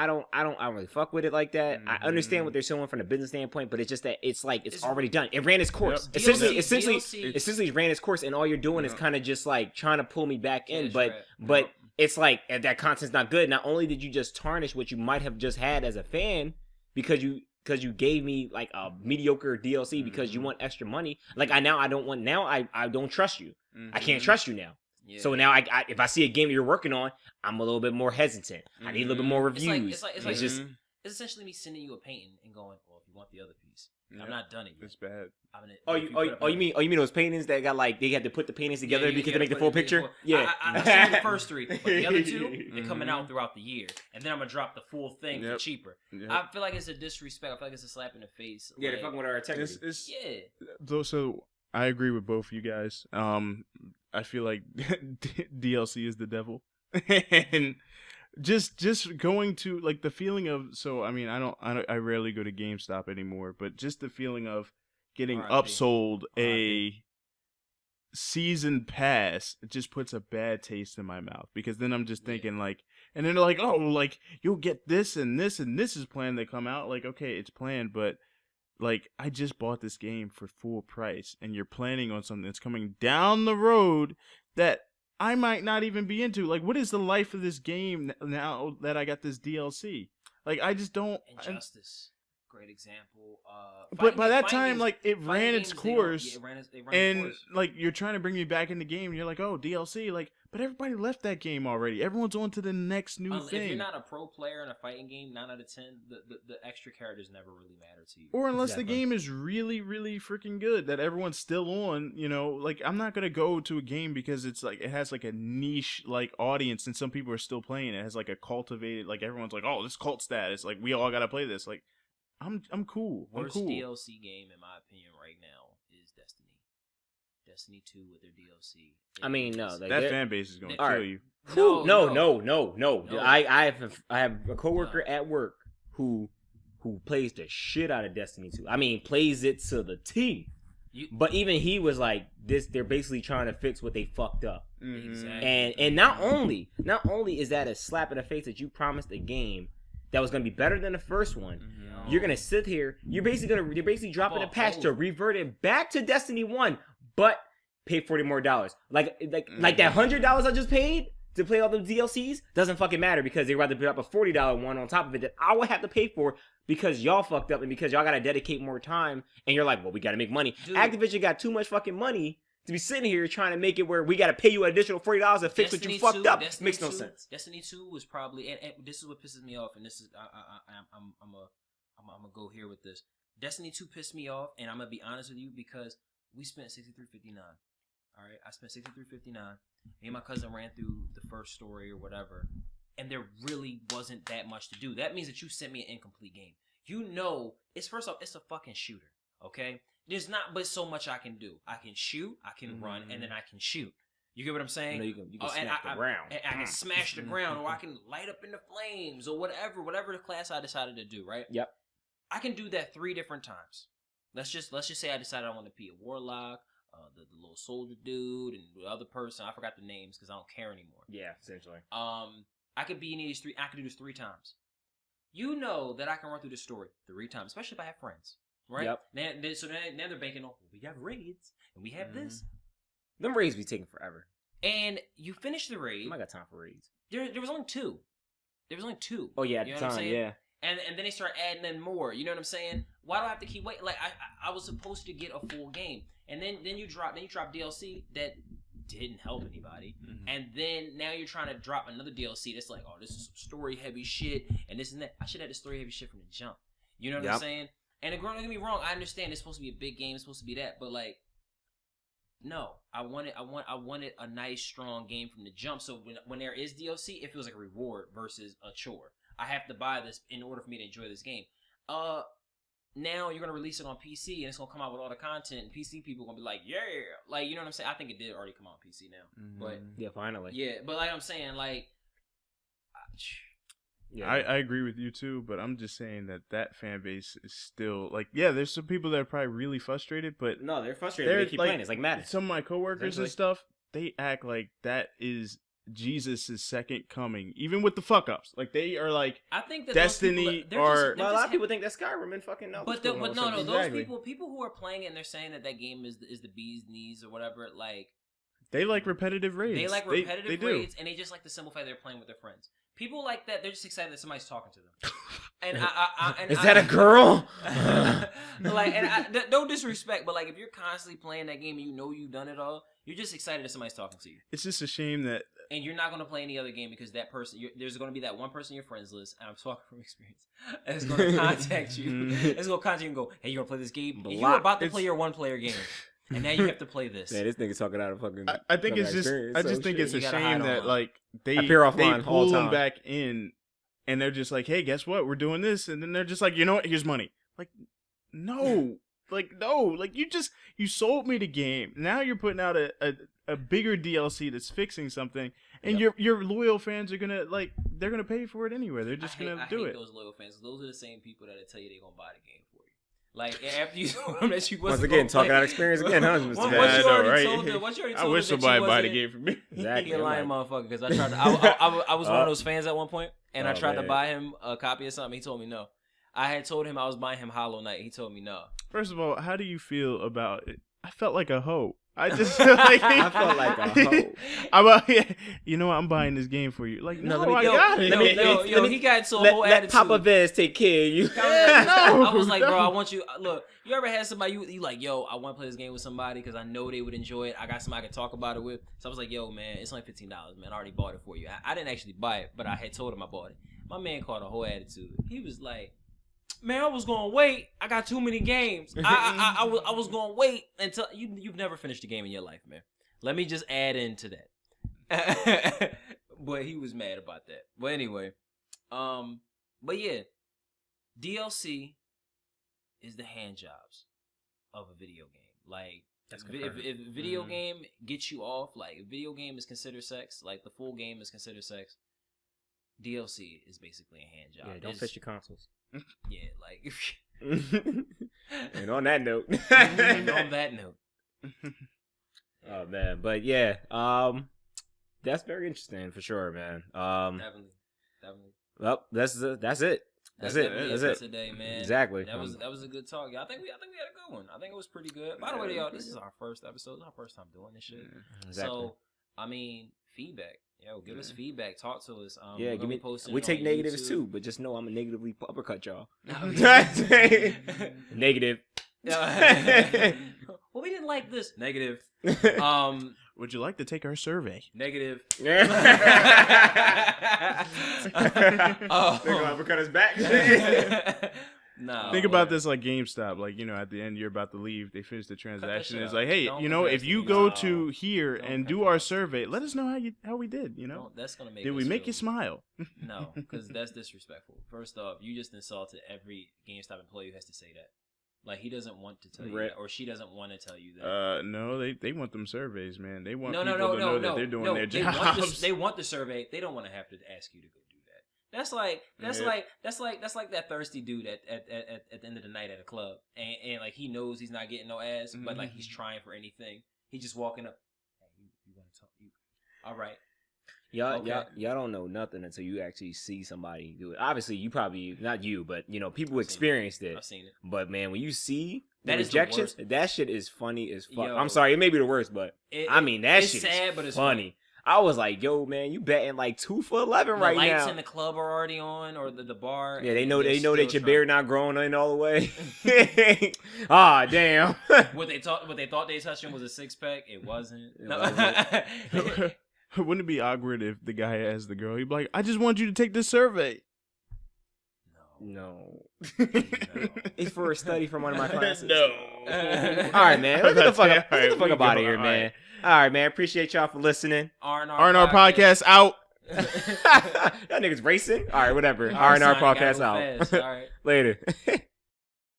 don't really fuck with it like that. I understand what they're showing from the business standpoint, but it's just that it's like it's already done. It ran its course. Essentially, it ran its course, and all you're doing is kind of just like trying to pull me back in. But it's like, that content's not good. Not only did you just tarnish what you might have just had as a fan because you gave me like a mediocre DLC because you want extra money. Like, I don't trust you. I can't trust you now. Yeah. So now I if I see a game that you're working on, I'm a little bit more hesitant. I need a little bit more reviews. It's essentially me sending you a painting and going, well, if you want the other piece, I'm not done it yet. It's bad. You mean those paintings that got like, they had to put the paintings together because they make the full picture? Yeah. I seen the first 3, but the other 2, they're coming out throughout the year, and then I'm gonna drop the full thing for cheaper. I feel like it's a disrespect. I feel like it's a slap in the face. Yeah, they're fucking with our integrity. So I agree with both of you guys. I feel like DLC is the devil, and just going to like the feeling of, so I mean, I rarely go to GameStop anymore, but just the feeling of getting upsold a season pass, it just puts a bad taste in my mouth, because then I'm just thinking like, and then they're like, oh, like you'll get this and this and this is planned to come out. Like, okay, it's planned, but like, I just bought this game for full price, and you're planning on something that's coming down the road that I might not even be into. Like, what is the life of this game now that I got this DLC? Like, I just don't. Injustice. great example. But by that fighting time, games- like it fighting ran games, its they don't- course, yeah, it ran its course. and like you're trying to bring me back in the game. And you're like, oh, DLC, like, but everybody left that game already. Everyone's on to the next new thing. If you're not a pro player in a fighting game, 9 out of 10, the extra characters never really matter to you. Or unless Exactly. the game is really, really freaking good that everyone's still on, you know, like I'm not gonna go to a game because it's like it has like a niche like audience and some people are still playing it. It has like a cultivated, like everyone's like, oh, this cult status, like we all gotta play this. Like I'm cool. I'm Worst cool. DLC game in my opinion right now is Destiny. Destiny 2 with their DLC. I mean, no, like, That fan base is gonna All kill right. you. No. No. I have a coworker at work who plays the shit out of Destiny 2. I mean, plays it to the T. But even he was like, this. They're basically trying to fix what they fucked up. Exactly. And not only is that a slap in the face that you promised a game that was gonna be better than the first one. You're gonna sit here. You're basically dropping a patch to revert it back to Destiny 1, but pay $40 more. Like that $100 I just paid to play all the DLCs doesn't fucking matter because they rather drop a $40 one on top of it that I would have to pay for because y'all fucked up and because y'all gotta dedicate more time and you're like, well, we gotta make money. Dude. Activision got too much fucking money to be sitting here trying to make it where we gotta pay you an additional $40 to fix what you fucked up. Destiny Makes no 2 sense. Destiny 2 was probably, and this is what pisses me off, and this is I'm gonna go here with this. Destiny 2 pissed me off, and I'm gonna be honest with you because we spent $63.59. All right, I spent $63.59. Me and my cousin ran through the first story or whatever, and there really wasn't that much to do. That means that you sent me an incomplete game. You know, first off, it's a fucking shooter. Okay, there's not but so much I can do. I can shoot, I can run, and then I can shoot. You get what I'm saying? You can smack the ground. And I can smash the ground, or I can light up in the flames, or whatever the class I decided to do. Right? Yep. I can do that 3 different times. Let's just say I decided I want to be a warlock, the little soldier dude, and the other person. I forgot the names because I don't care anymore. Yeah, essentially. I could be any of these 3. I could do this 3 times. You know that I can run through the story 3 times, especially if I have friends. Right? Yep. Now they're banking on, we have raids, and we have this. Them raids be taking forever. And you finish the raid. I got time for raids. There was only 2. There was only 2. Oh yeah, at You the know what I'm time, saying? yeah. And then they start adding in more. You know what I'm saying? Why do I have to keep waiting? Like I was supposed to get a full game, and then you drop DLC that didn't help anybody, and then now you're trying to drop another DLC that's like, oh, this is some story heavy shit, and this and that. I should have this story heavy shit from the jump. You know what I'm saying? And don't get me wrong, I understand it's supposed to be a big game, it's supposed to be that, but like, no, I wanted a nice strong game from the jump. So when there is DLC, it feels like a reward versus a chore. I have to buy this in order for me to enjoy this game. Now you're gonna release it on PC and it's gonna come out with all the content. And PC people are gonna be like, yeah, like, you know what I'm saying? I think it did already come out on PC now, but yeah, finally, yeah. But like I'm saying, like, yeah, I agree with you too, but I'm just saying that fan base is still like, yeah, there's some people that are probably really frustrated, but no, they're frustrated. They keep playing. It's like Madden. Some of my coworkers and stuff, they act like that is Jesus' second coming, even with the fuck ups. Like they are like, I think that Destiny well, a lot of people think that's Skyrim and fucking no. But no, Exactly. those people who are playing it and they're saying that game is the bee's knees or whatever, like they like repetitive raids. They like repetitive they raids, and they just like the simple fact they're playing with their friends. People like that, they're just excited that somebody's talking to them. And is that a girl? No disrespect, but like if you're constantly playing that game and you know you've done it all, you're just excited that somebody's talking to you. It's just a shame that. And you're not going to play any other game because that person, there's going to be that one person in your friends list, and I'm talking from experience, and it's going to contact you. It's going to contact you and go, hey, you going to play this game? You were about to play your one-player game, and now you have to play this. Yeah, this nigga's talking out of fucking. I think it's just. I just think it's a shame that like they pull them back in, and they're just like, hey, guess what? We're doing this, and then they're just like, you know what? Here's money. Like, no. Like, you sold me the game. Now you're putting out a bigger DLC that's fixing something, and your loyal fans are gonna they're gonna pay for it anyway. They're just gonna do it. Those loyal fans, those are the same people that tell you they're gonna buy the game for you. Like after you told them that you once again talking out experience again, huh? I wish somebody buy the game for me. Exactly, you're lying, motherfucker. Because I tried to. I was one of those fans at one point, and I tried to buy him a copy of something. He told me no. I had told him I was buying him Hollow Knight. He told me no. First of all, how do you feel about it? I felt like a hoe. I just feel like I felt like a hoe. You know what? I'm buying this game for you. Like, no, let me- I yo, got it. He got into a Let, whole let attitude. Papa Vez take care of you. I was like, no. bro, I want you. Look, you ever had somebody you like, yo, I want to play this game with somebody because I know they would enjoy it. I got somebody I can talk about it with. So I was like, yo, man, it's only $15, man. I already bought it for you. I didn't actually buy it, but I had told him I bought it. My man caught a whole attitude. He was like, man, I was gonna wait. I got too many games. I was gonna wait until you've never finished a game in your life, man. Let me just add into that. But he was mad about that. But anyway, but yeah, DLC is the hand jobs of a video game. Like, if video game gets you off, like if video game is considered sex, like the full game is considered sex, DLC is basically a hand job. Yeah, don't fix your consoles. Yeah, like. And on that note. And on that note. Oh man, but yeah, that's very interesting for sure, man. Definitely. Well, that's it. That's it. For today, man. Exactly. That was a good talk. I think we had a good one. I think it was pretty good. By the way, y'all, this is our first episode. It's our first time doing this shit. Exactly. So, I mean, feedback. Yo, give us feedback. Talk to us. Yeah, give me. We take negatives too, but just know I'm a negatively uppercut y'all. Negative. Well, we didn't like this. Negative. Would you like to take our survey? Negative. They're gonna uppercut us back. No. Think about this like GameStop. Like, you know, at the end you're about to leave, they finish the transaction. It's like, hey, Don't you know, if cut you me go off. to here Don't and cut do me our off. survey, let us know how we did. You know, No, that's gonna make. did us we make feel- you smile? No, because that's disrespectful. First off, you just insulted every GameStop employee who has to say that. Like, he doesn't want to tell you Right. that, or she doesn't want to tell you that. No, they want them surveys, man. They want No, people to know that they're doing their They jobs. they want the survey. They don't want to have to ask you to go do that. That's like that thirsty dude at the end of the night at a club, and like he knows he's not getting no ass, but like he's trying for anything. He's just walking up. Hey, you want to talk? All right. Y'all don't know nothing until you actually see somebody do it. Obviously, you probably not you, but you know people experienced it. I've seen it. But man, when you see That the is the rejections, worst. that shit is funny as fuck. Yo. I'm sorry, it may be the worst, but I mean that it's shit sad, is but it's funny. I was like, yo, man, you betting like 2 for 11 The right lights now. in the club are already on, or the bar. Yeah, they and know they're that still your trying- beard not growing in all the way. Damn. What they thought they touching was a 6-pack. It wasn't. It No. wasn't. Wouldn't it be awkward if the guy asked the girl? He'd be like, "I just want you to take this survey." No. It's for a study from one of my classes. No. All right, man. Let's get the fuck up. Get the fuck up out of here, All man. right. All right, man. Appreciate y'all for listening. R&R podcast out. Y'all niggas racing? All right, whatever. All right, R&R son, gotta podcast go out. fast. All right. Later.